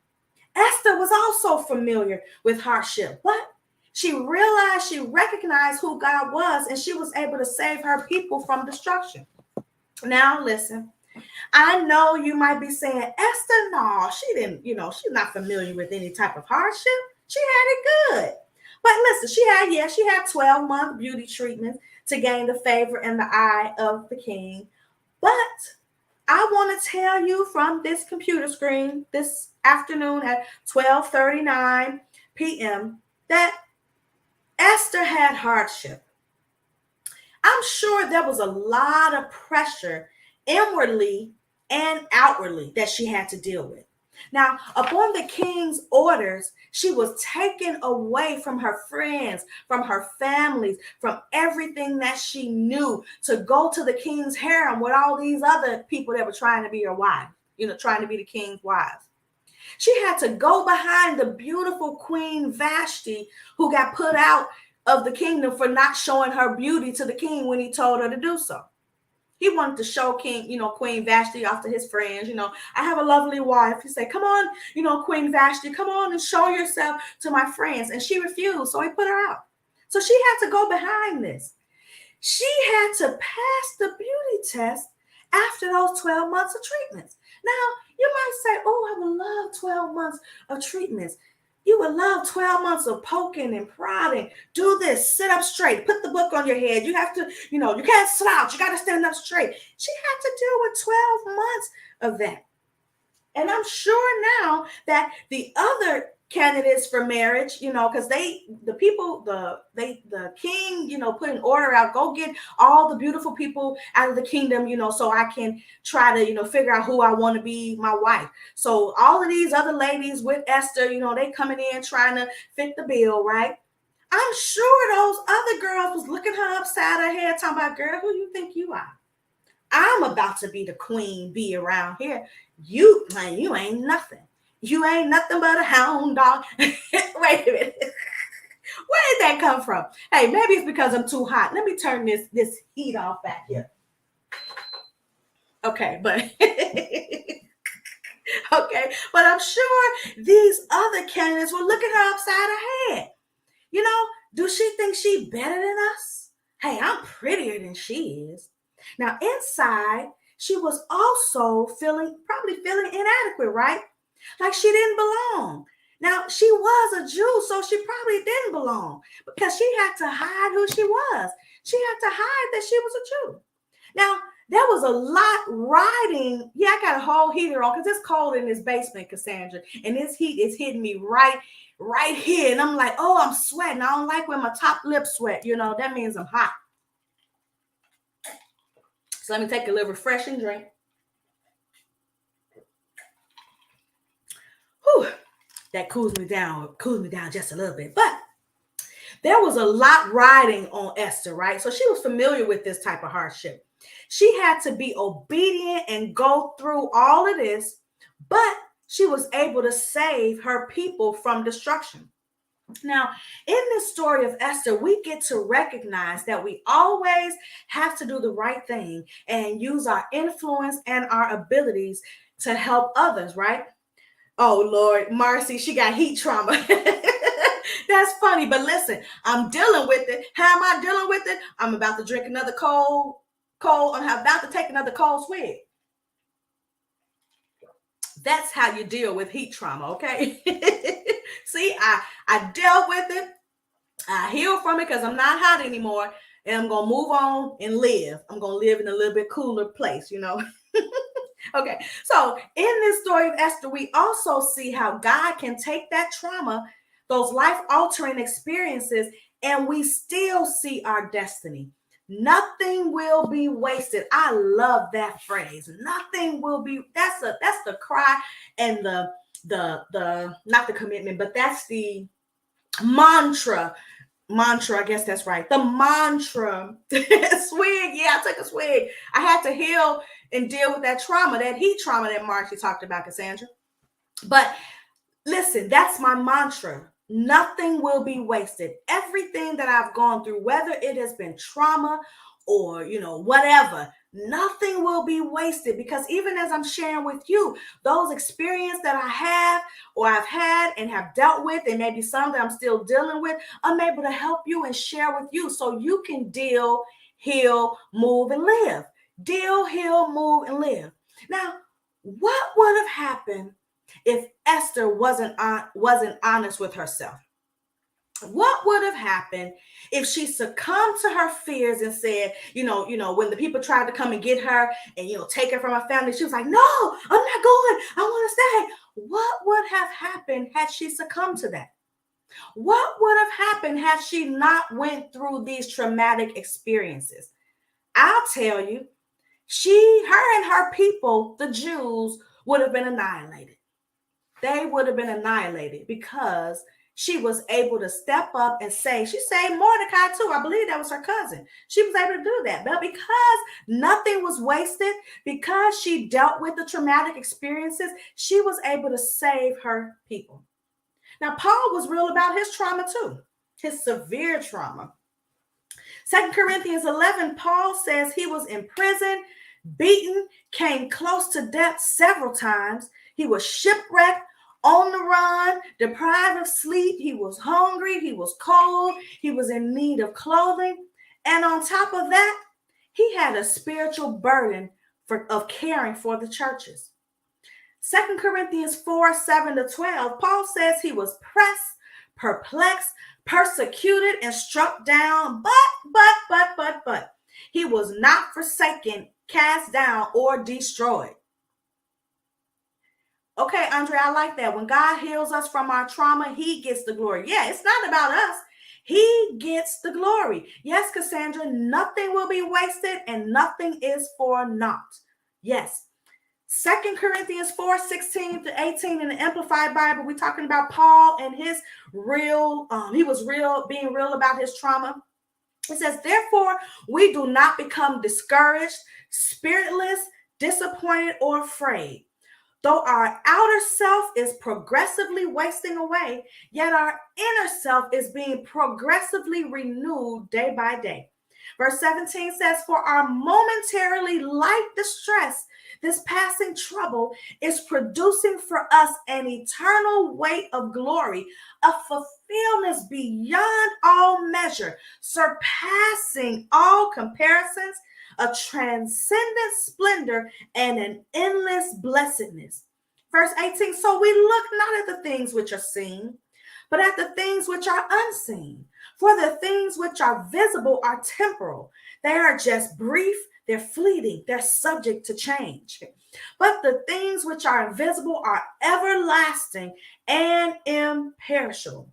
Esther was also familiar with hardship, but she realized, she recognized who God was, and she was able to save her people from destruction. Now, listen, I know you might be saying, Esther, no, she didn't, she's not familiar with any type of hardship. She had it good. But listen, she had 12-month beauty treatments to gain the favor and the eye of the king. But I want to tell you from this computer screen this afternoon at 12:39 p.m. that Esther had hardship. I'm sure there was a lot of pressure inwardly and outwardly that she had to deal with. Now, upon the king's orders, she was taken away from her friends, from her families, from everything that she knew to go to the king's harem with all these other people that were trying to be her wife, trying to be the king's wives. She had to go behind the beautiful Queen Vashti, who got put out of the kingdom for not showing her beauty to the king when he told her to do so. He wanted to show Queen Vashti off to his friends. I have a lovely wife. He said, come on, Queen Vashti, come on and show yourself to my friends. And she refused, so he put her out. So she had to go behind this. She had to pass the beauty test after those 12 months of treatments. Now, you might say, oh, I would love 12 months of treatments. You would love 12 months of poking and prodding. Do this, sit up straight, put the book on your head. You have to, you can't slouch. You got to stand up straight. She had to deal with 12 months of that. And I'm sure now that the other candidates for marriage, because the king, put an order out, go get all the beautiful people out of the kingdom, so I can try to, figure out who I want to be my wife. So all of these other ladies with Esther, they coming in trying to fit the bill, right? I'm sure those other girls was looking her upside her head, talking about, girl, who you think you are? I'm about to be the queen bee around here. You ain't nothing. You ain't nothing but a hound dog. Wait a minute. Where did that come from? Hey, maybe it's because I'm too hot. Let me turn this heat off back here. Okay, but I'm sure these other candidates were looking her upside her head. Do she think she better than us? Hey, I'm prettier than she is. Now, inside, she was also probably feeling inadequate, right? Like she didn't belong. Now, she was a Jew, so she probably didn't belong because she had to hide who she was. She had to hide that she was a Jew. Now, there was a lot riding. Yeah, I got a whole heater on because it's cold in this basement, Cassandra, and this heat is hitting me right here. And I'm like, oh, I'm sweating. I don't like when my top lip sweat. That means I'm hot. So let me take a little refreshing drink. Whew, that cools me down just a little bit. But there was a lot riding on Esther, right? So she was familiar with this type of hardship. She had to be obedient and go through all of this, but she was able to save her people from destruction. Now, in this story of Esther, we get to recognize that we always have to do the right thing and use our influence and our abilities to help others, right? Oh, Lord, Marcy, she got heat trauma. That's funny, but listen, I'm dealing with it. How am I dealing with it? I'm about to drink another cold. I'm about to take another cold swig. That's how you deal with heat trauma, okay? See, I dealt with it. I healed from it because I'm not hot anymore. And I'm going to move on and live. I'm going to live in a little bit cooler place, Okay, so in this story of Esther, we also see how God can take that trauma, those life-altering experiences, and we still see our destiny. Nothing will be wasted. I love that phrase. Nothing will be. That's the cry and the not the commitment, but that's the mantra. I guess that's right. The mantra. Swig. Yeah, I took a swig. I had to heal and deal with that trauma, that heat trauma that Marcy talked about, Cassandra. But listen, that's my mantra. Nothing will be wasted. Everything that I've gone through, whether it has been trauma or, whatever, nothing will be wasted, because even as I'm sharing with you, those experiences that I have or I've had and have dealt with, and maybe some that I'm still dealing with, I'm able to help you and share with you so you can deal, heal, move, and live. Deal, heal, move, and live. Now, what would have happened if Esther wasn't honest with herself? What would have happened if she succumbed to her fears and said, when the people tried to come and get her and, take her from her family, she was like, no, I'm not going. I want to stay. What would have happened had she succumbed to that? What would have happened had she not went through these traumatic experiences? I'll tell you, her and her people, the Jews, would have been annihilated. they would have been annihilated because she was able to step up and say, she saved Mordecai too. I believe that was her cousin. She was able to do that. But because nothing was wasted, because she dealt with the traumatic experiences, she was able to save her people. Now, Paul was real about his trauma too, his severe trauma. 2 Corinthians 11, Paul says he was in prison, beaten, came close to death several times. He was shipwrecked, on the run, deprived of sleep. He was hungry. He was cold. He was in need of clothing. And on top of that, he had a spiritual burden of caring for the churches. 2 Corinthians 4, 7 to 12, Paul says he was pressed, perplexed, persecuted, and struck down, but he was not forsaken, cast down, or destroyed. Okay, Andre, I like that. When God heals us from our trauma, he gets the glory. Yeah, it's not about us. He gets the glory. Yes, Cassandra, nothing will be wasted and nothing is for naught. Yes. 2 Corinthians 4, 16 to 18 in the Amplified Bible, we're talking about Paul and his being real about his trauma. It says, therefore, we do not become discouraged, spiritless, disappointed, or afraid. Though our outer self is progressively wasting away, yet our inner self is being progressively renewed day by day. Verse 17 says, for our momentarily light distress, this passing trouble is producing for us an eternal weight of glory, a fulfillment beyond all measure, surpassing all comparisons, a transcendent splendor, and an endless blessedness. Verse 18, so we look not at the things which are seen, but at the things which are unseen. For the things which are visible are temporal. They are just brief, they're fleeting, they're subject to change. But the things which are invisible are everlasting and imperishable.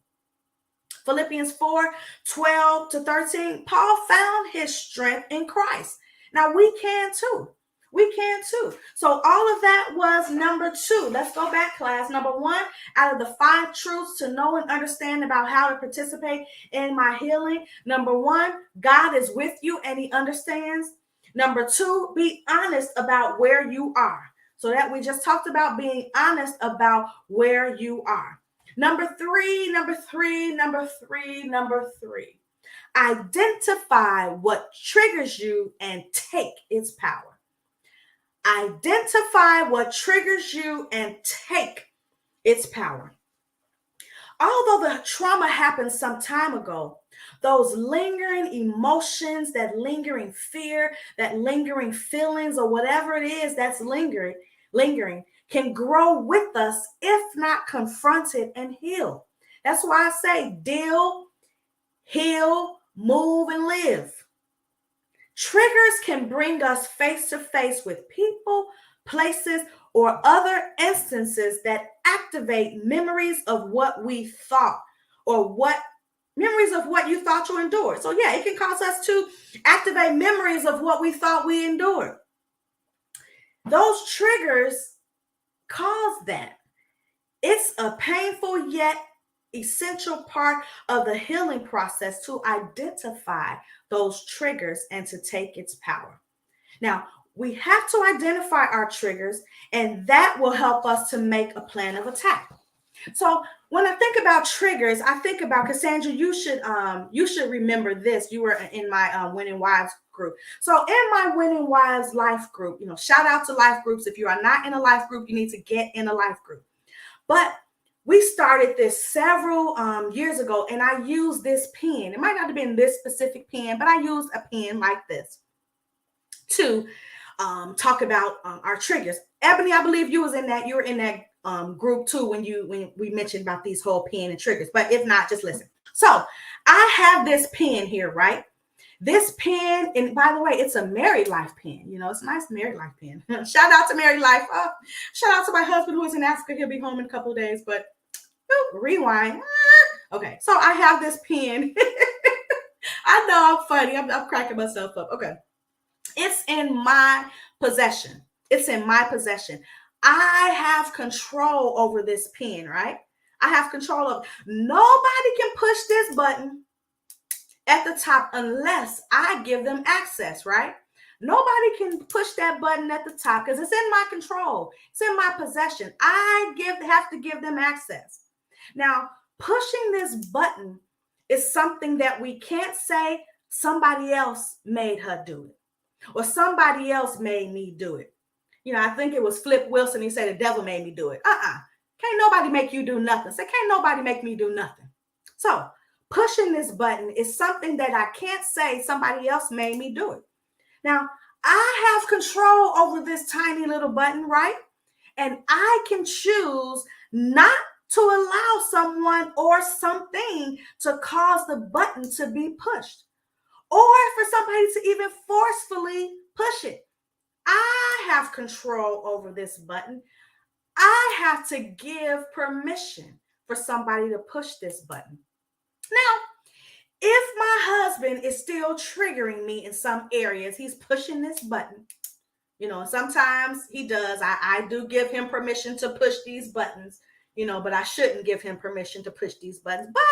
Philippians 4, 12 to 13, Paul found his strength in Christ. Now we can too. We can too. So all of that was number 2. Let's go back, class. Number 1, out of the 5 truths to know and understand about how to participate in my healing. Number 1, God is with you and he understands. Number 2, be honest about where you are. So that we just talked about being honest about where you are. Number three. Identify what triggers you and take its power. Identify what triggers you and take its power. Although the trauma happened some time ago, those lingering emotions, that lingering fear, that lingering feelings, or whatever it is that's lingering, can grow with us if not confronted and healed. That's why I say deal, heal, move, and live. Triggers can bring us face to face with people, places, or other instances that activate memories of what we thought or memories of what you thought you endured. So yeah, it can cause us to activate memories of what we thought we endured. Those triggers cause that. It's a painful yet essential part of the healing process to identify those triggers and to take its power. Now, we have to identify our triggers, and that will help us to make a plan of attack. So when I think about triggers, I think about, Cassandra, you should remember this. You were in my Winning Wives group. So in my Winning Wives life group, shout out to life groups. If you are not in a life group, you need to get in a life group. But we started this several years ago, and I used this pen. It might not have been this specific pen, but I used a pen like this to talk about our triggers. Ebony, I believe you were in that group too when we mentioned about these whole pen and triggers. But if not, just listen. So I have this pen here, right? This pen, and by the way, it's a Married Life pen. It's a nice Married Life pen. Shout out to Married Life. Shout out to my husband who is in Africa. He'll be home in a couple of days, but rewind. Okay, so I have this pen. I know I'm funny. I'm cracking myself up. Okay. It's in my possession. I have control over this pen, right? I have control of. Nobody can push this button at the top unless I give them access, right? Nobody can push that button at the top because it's in my control. It's in my possession. Have to give them access. Now, pushing this button is something that we can't say somebody else made her do it or somebody else made me do it. I think it was Flip Wilson. He said the devil made me do it. Can't nobody make you do nothing. So can't nobody make me do nothing. So pushing this button is something that I can't say somebody else made me do it. Now, I have control over this tiny little button, right? And I can choose not to allow someone or something to cause the button to be pushed or for somebody to even forcefully push it. I have control over this button. I have to give permission for somebody to push this button. Now, if my husband is still triggering me in some areas, he's pushing this button. Sometimes he does. I do give him permission to push these buttons, but I shouldn't give him permission to push these buttons. But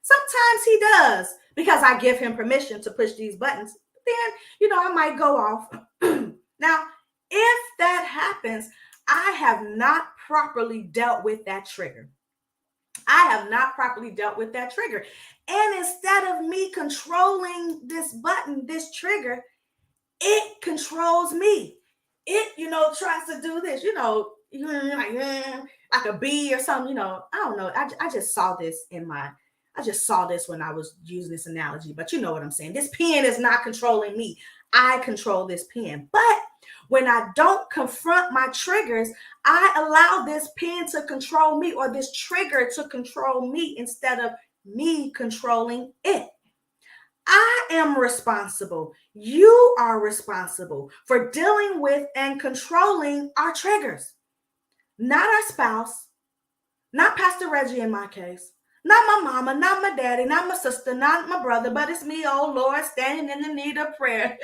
sometimes he does because I give him permission to push these buttons. Then, I might go off. Now, if that happens, I have not properly dealt with that trigger. And instead of me controlling this button, this trigger, it controls me. It, tries to do this, like a bee or something, I don't know. I just saw this when I was using this analogy, but you know what I'm saying. This pen is not controlling me. I control this pen. But when I don't confront my triggers, I allow this pen to control me or this trigger to control me instead of me controlling it. I am responsible. You are responsible for dealing with and controlling our triggers. Not our spouse, not Pastor Reggie in my case, not my mama, not my daddy, not my sister, not my brother, but it's me, oh Lord, standing in the need of prayer.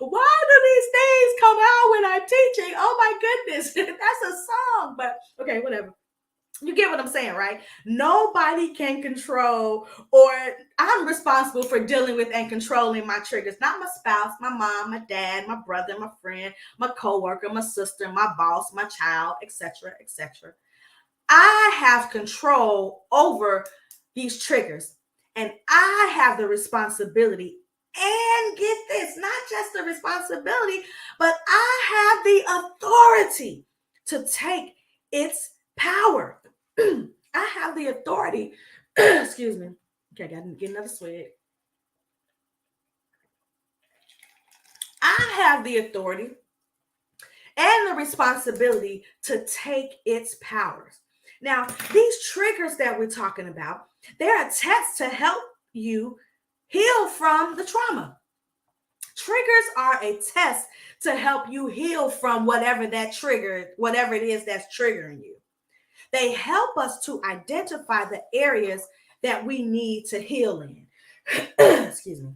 Why do these things come out when I'm teaching? Oh my goodness, that's a song, but okay, whatever. You get what I'm saying, right? Nobody can control, or I'm responsible for dealing with and controlling my triggers. Not my spouse, my mom, my dad, my brother, my friend, my coworker, my sister, my boss, my child, etc., etc. I have control over these triggers, and I have the responsibility. And get this, not just the responsibility, but I have the authority to take its power. I have the authority. Excuse me. Okay, I gotta get another swig. I have the authority and the responsibility to take its powers. Now, these triggers that we're talking about, they're a test to help you heal from the trauma. Triggers are a test to help you heal from whatever it is that's triggering you. They help us to identify the areas that we need to heal in. Excuse me.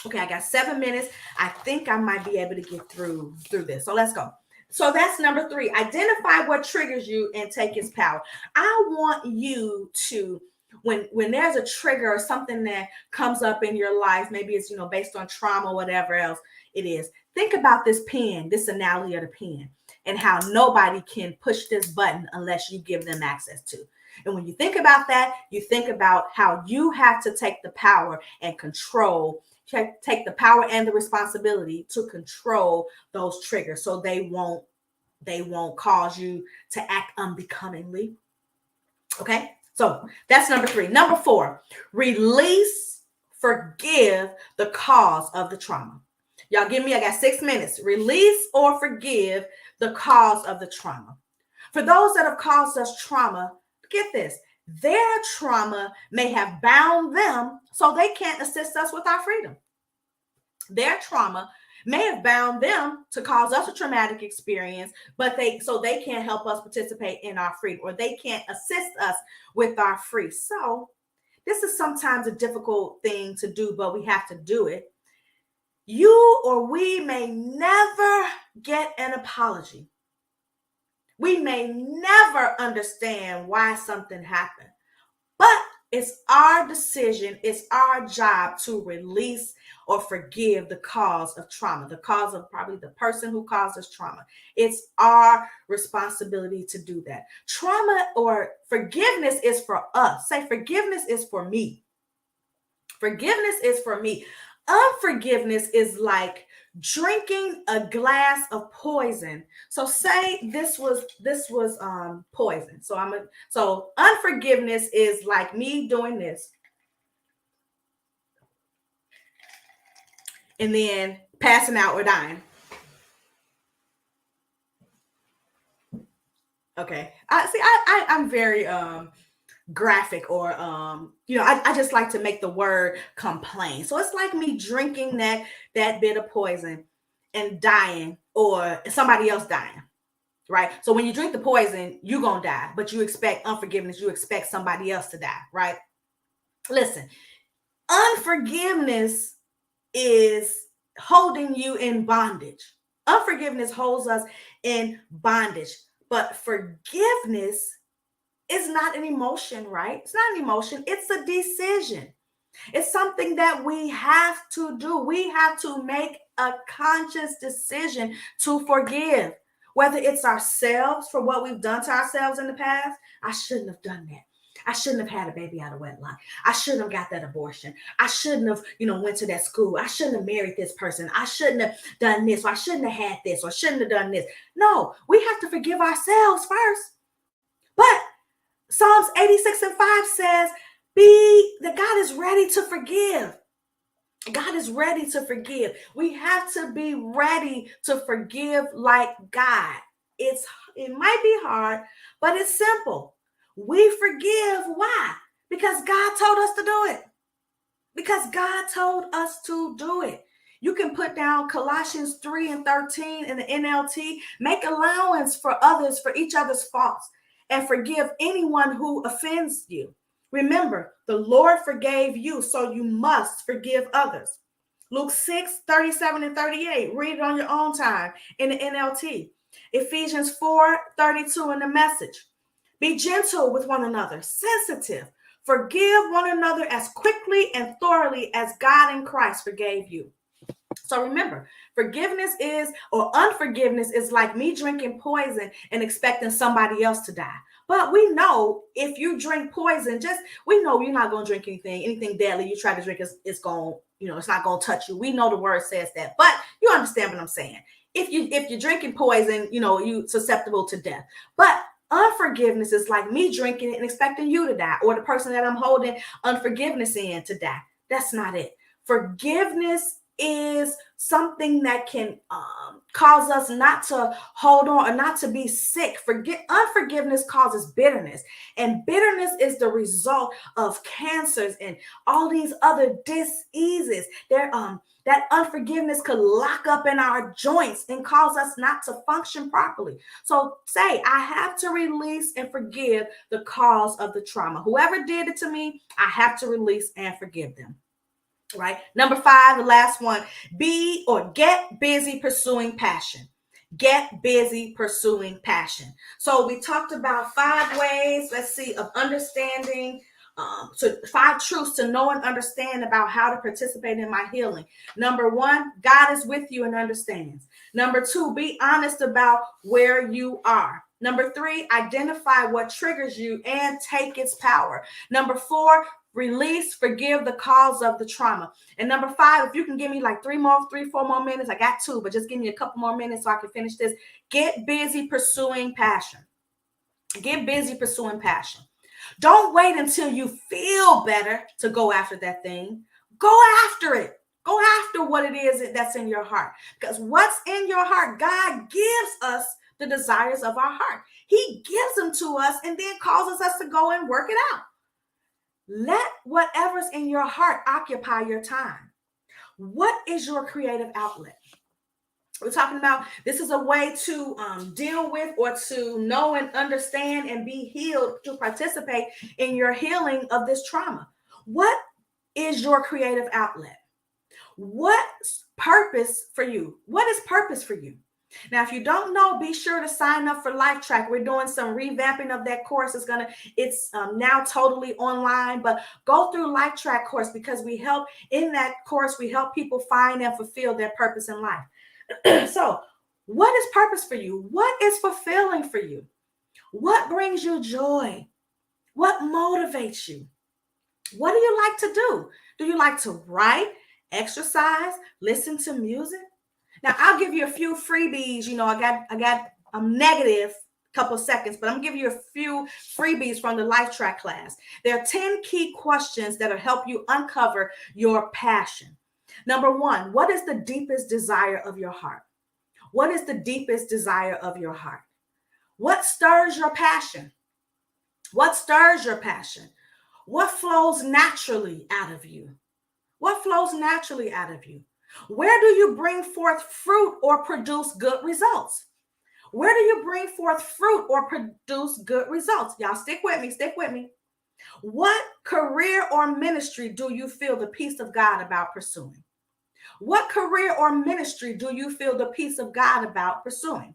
Okay, I got 7 minutes. I think I might be able to get through this. So let's go. So that's number 3. Identify what triggers you and take its power. I want you to, when there's a trigger or something that comes up in your life, maybe it's, based on trauma, whatever else it is. Think about this pen, this analogy of the pen, and how nobody can push this button unless you give them access to. And when you think about that, you think about how you have to take the power and control, take the power and the responsibility to control those triggers so they won't cause you to act unbecomingly. Okay, so that's number 3. Number 4, forgive the cause of the trauma. Y'all give me, I got 6 minutes. Release or forgive the cause of the trauma. For those that have caused us trauma, get this, their trauma may have bound them so they can't assist us with our freedom. Their trauma may have bound them to cause us a traumatic experience, but they can't help us participate in our freedom, or they can't assist us with our free. So this is sometimes a difficult thing to do, but we have to do it. You or we may never get an apology. We may never understand why something happened, but it's our decision, it's our job to release or forgive the cause of trauma, the cause of probably the person who caused us trauma. It's our responsibility to do that. Trauma or forgiveness is for us. Say, forgiveness is for me. Forgiveness is for me. Unforgiveness is like drinking a glass of poison. So say this was poison. So unforgiveness is like me doing this and then passing out or dying. Okay. I'm very graphic, or I just like to make the word complain. So it's like me drinking that bit of poison and dying, or somebody else dying, right? So when you drink the poison, you're gonna die, but you expect unforgiveness, you expect somebody else to die, right? Listen, unforgiveness is holding you in bondage. Unforgiveness holds us in bondage, but forgiveness is not an emotion, right? It's not an emotion, it's a decision. It's something that we have to do. We have to make a conscious decision to forgive, whether it's ourselves for what we've done to ourselves in the past. I shouldn't have done that. I shouldn't have had a baby out of wedlock. I shouldn't have got that abortion. I shouldn't have, went to that school. I shouldn't have married this person. I shouldn't have done this, or I shouldn't have had this, or shouldn't have done this. No, we have to forgive ourselves first. But Psalms 86:5 says, be that God is ready to forgive. God is ready to forgive. We have to be ready to forgive like God. It might be hard, but it's simple. We forgive. Why? Because God told us to do it. Because God told us to do it. You can put down Colossians 3:13 in the NLT. Make allowance for others, for each other's faults, and forgive anyone who offends you. Remember, the Lord forgave you, so you must forgive others. Luke 6:37 and 38. Read it on your own time in the NLT. Ephesians 4:32 in the Message. Be gentle with one another, sensitive. Forgive one another as quickly and thoroughly as God in Christ forgave you. So remember, forgiveness or unforgiveness is like me drinking poison and expecting somebody else to die. But we know if you drink poison, we know you're not going to drink anything deadly. You try to drink, it's going, it's not going to touch you. We know the word says that, but you understand what I'm saying. If you're drinking poison, you susceptible to death. But unforgiveness is like me drinking it and expecting you to die, or the person that I'm holding unforgiveness in to die. That's not it. Forgiveness is something that can cause us not to hold on or not to be sick. Unforgiveness causes bitterness, and bitterness is the result of cancers and all these other diseases. That unforgiveness could lock up in our joints and cause us not to function properly. So say, I have to release and forgive the cause of the trauma. Whoever did it to me, I have to release and forgive them. Right? Number 5, the last one, get busy pursuing passion. Get busy pursuing passion. So we talked about 5 ways, of understanding. So 5 truths to know and understand about how to participate in my healing. Number 1, God is with you and understands. Number 2, be honest about where you are. Number 3, identify what triggers you and take its power. Number 4, release, forgive the cause of the trauma. And number 5, if you can give me like 4 more minutes, I got 2, but just give me a couple more minutes so I can finish this. Get busy pursuing passion. Get busy pursuing passion. Don't wait until you feel better to go after that thing. Go after it. Go after what it is that's in your heart. Because what's in your heart, God gives us the desires of our heart. He gives them to us and then causes us to go and work it out. Let whatever's in your heart occupy your time. What is your creative outlet? We're talking about this is a way to deal with or to know and understand and be healed, to participate in your healing of this trauma. What is your creative outlet? What's purpose for you? What is purpose for you? Now, if you don't know, be sure to sign up for Life Track. We're doing some revamping of that course. It's now totally online, but go through Life Track course because in that course, we help people find and fulfill their purpose in life. So, what is purpose for you? What is fulfilling for you? What brings you joy? What motivates you? What do you like to do? Do you like to write, exercise, listen to music? Now, I'll give you a few freebies. I got negative couple seconds, but I'm gonna give you a few freebies from the Life Track class. There are 10 key questions that'll help you uncover your passion. Number one, what is the deepest desire of your heart? What is the deepest desire of your heart? What stirs your passion? What stirs your passion? What flows naturally out of you? What flows naturally out of you? Where do you bring forth fruit or produce good results? Where do you bring forth fruit or produce good results? Y'all stick with me, stick with me. What career or ministry do you feel the peace of God about pursuing? What career or ministry do you feel the peace of God about pursuing?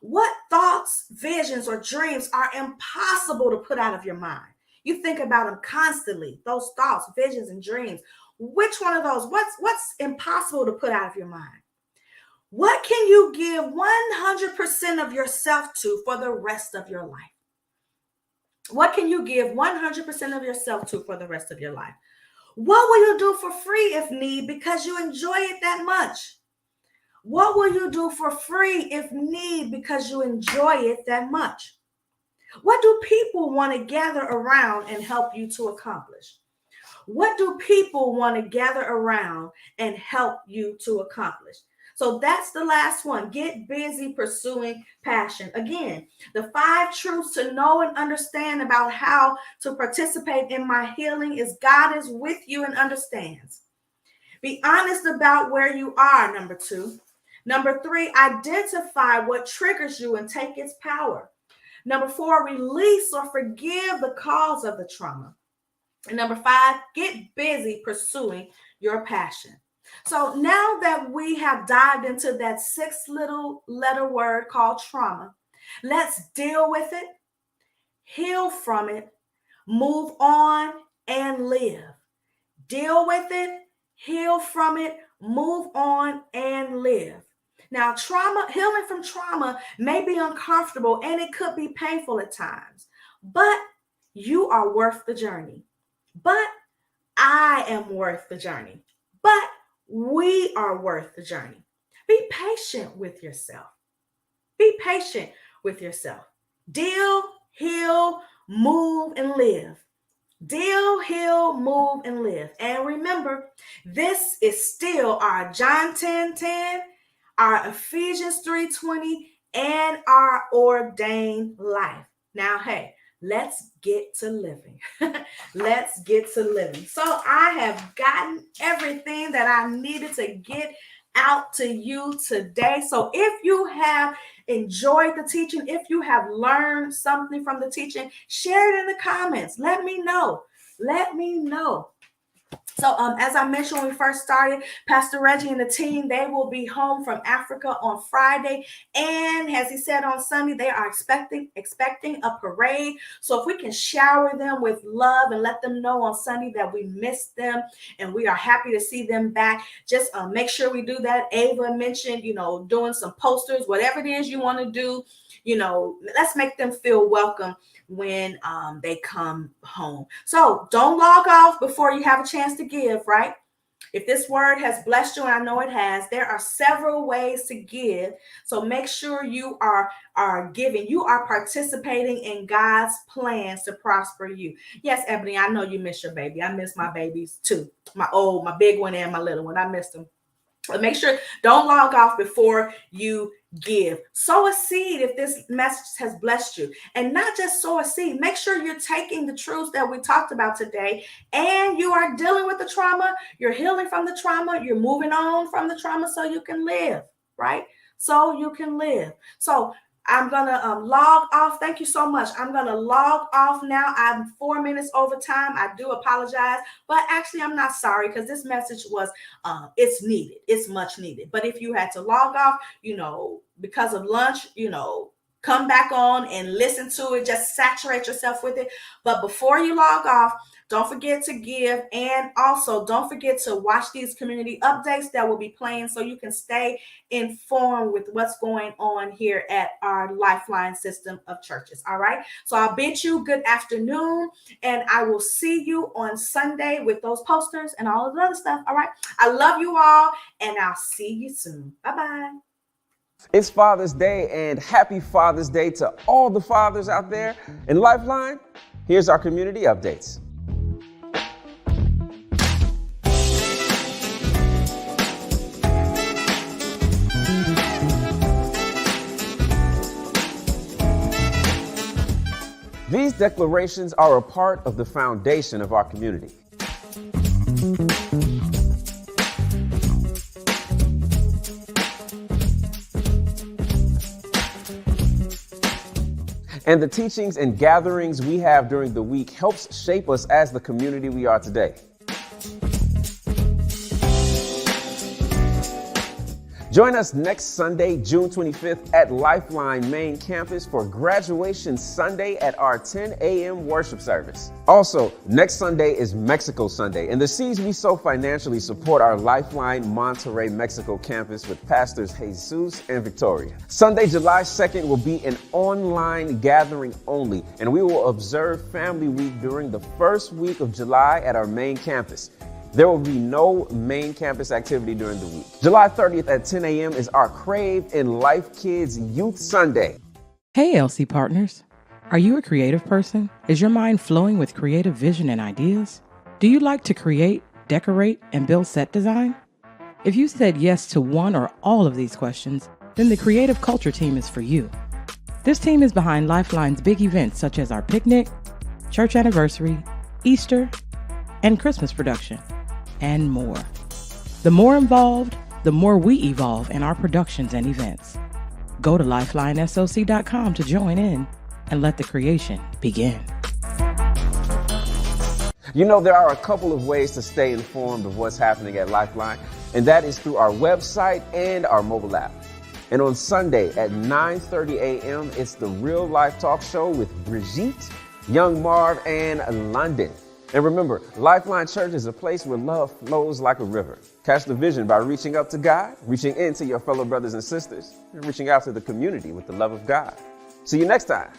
What thoughts, visions, or dreams are impossible to put out of your mind? You think about them constantly, those thoughts, visions, and dreams. Which one of those? What's impossible to put out of your mind? What can you give 100% of yourself to for the rest of your life? What can you give 100% of yourself to for the rest of your life? What will you do for free if need because you enjoy it that much? What will you do for free if need because you enjoy it that much? What do people want to gather around and help you to accomplish? What do people want to gather around and help you to accomplish? So that's the last one. Get busy pursuing passion. Again, the 5 truths to know and understand about how to participate in my healing is God is with you and understands. Be honest about where you are, number 2. Number 3, identify what triggers you and take its power. Number 4, release or forgive the cause of the trauma. And number 5, get busy pursuing your passion. So now that we have dived into that 6 little letter word called trauma, let's deal with it, heal from it, move on, and live. Deal with it, heal from it, move on, and live. Now, healing from trauma may be uncomfortable and it could be painful at times, but you are worth the journey. But I am worth the journey. But we are worth the journey. Be patient with yourself. Be patient with yourself. Deal, heal, move, and live. Deal, heal, move, and live. And remember, this is still our John 10:10, our Ephesians 3:20, and our ordained life. Now, hey, let's get to living. Let's get to living. So I have gotten everything that I needed to get out to you today. So if you have enjoyed the teaching, if you have learned something from the teaching, share it in the comments. Let me know. Let me know. So as I mentioned when we first started, Pastor Reggie and the team, they will be home from Africa on Friday. And as he said on Sunday, they are expecting a parade. So if we can shower them with love and let them know on Sunday that we missed them and we are happy to see them back, just make sure we do that. Ava mentioned, doing some posters, whatever it is you want to do, let's make them feel welcome when they come home. So don't log off before you have a chance to give, right? If this word has blessed you, and I know it has, there are several ways to give. So make sure you are giving. You are participating in God's plans to prosper you. Yes, Ebony, I know you miss your baby. I miss my babies too. My big one and my little one. I miss them. But make sure, don't log off before you give. Sow a seed if this message has blessed you. And not just sow a seed. Make sure you're taking the truths that we talked about today and you are dealing with the trauma. You're healing from the trauma. You're moving on from the trauma so you can live, right? So you can live. So I'm going to log off. Thank you so much. I'm going to log off now. I'm 4 minutes over time. I do apologize, but actually I'm not sorry because this message was, it's needed. It's much needed. But if you had to log off, because of lunch, come back on and listen to it. Just saturate yourself with it. But before you log off, don't forget to give. And also don't forget to watch these community updates that will be playing so you can stay informed with what's going on here at our Lifeline system of churches. All right. So I'll bid you good afternoon, and I will see you on Sunday with those posters and all of the other stuff. All right. I love you all, and I'll see you soon. Bye-bye. It's Father's Day, and happy Father's Day to all the fathers out there. In Lifeline, here's our community updates. These declarations are a part of the foundation of our community. And the teachings and gatherings we have during the week helps shape us as the community we are today. Join us next Sunday, June 25th at Lifeline Main Campus for Graduation Sunday at our 10 a.m. worship service. Also, next Sunday is Mexico Sunday, and the seeds we sow financially support our Lifeline Monterrey, Mexico campus with Pastors Jesus and Victoria. Sunday, July 2nd will be an online gathering only, and we will observe Family Week during the first week of July at our main campus. There will be no main campus activity during the week. July 30th at 10 a.m. is our Crave in Life Kids Youth Sunday. Hey, LC partners. Are you a creative person? Is your mind flowing with creative vision and ideas? Do you like to create, decorate, and build set design? If you said yes to one or all of these questions, then the Creative Culture team is for you. This team is behind Lifeline's big events such as our picnic, church anniversary, Easter, and Christmas production, and more. The more involved, the more we evolve in our productions and events. Go to lifelinesoc.com to join in and let the creation begin. There are a couple of ways to stay informed of what's happening at Lifeline, and that is through our website and our mobile app. And on Sunday at 9:30 a.m., it's the Real Life Talk Show with Brigitte, Young Marv, and London. And remember, Lifeline Church is a place where love flows like a river. Catch the vision by reaching up to God, reaching into your fellow brothers and sisters, and reaching out to the community with the love of God. See you next time.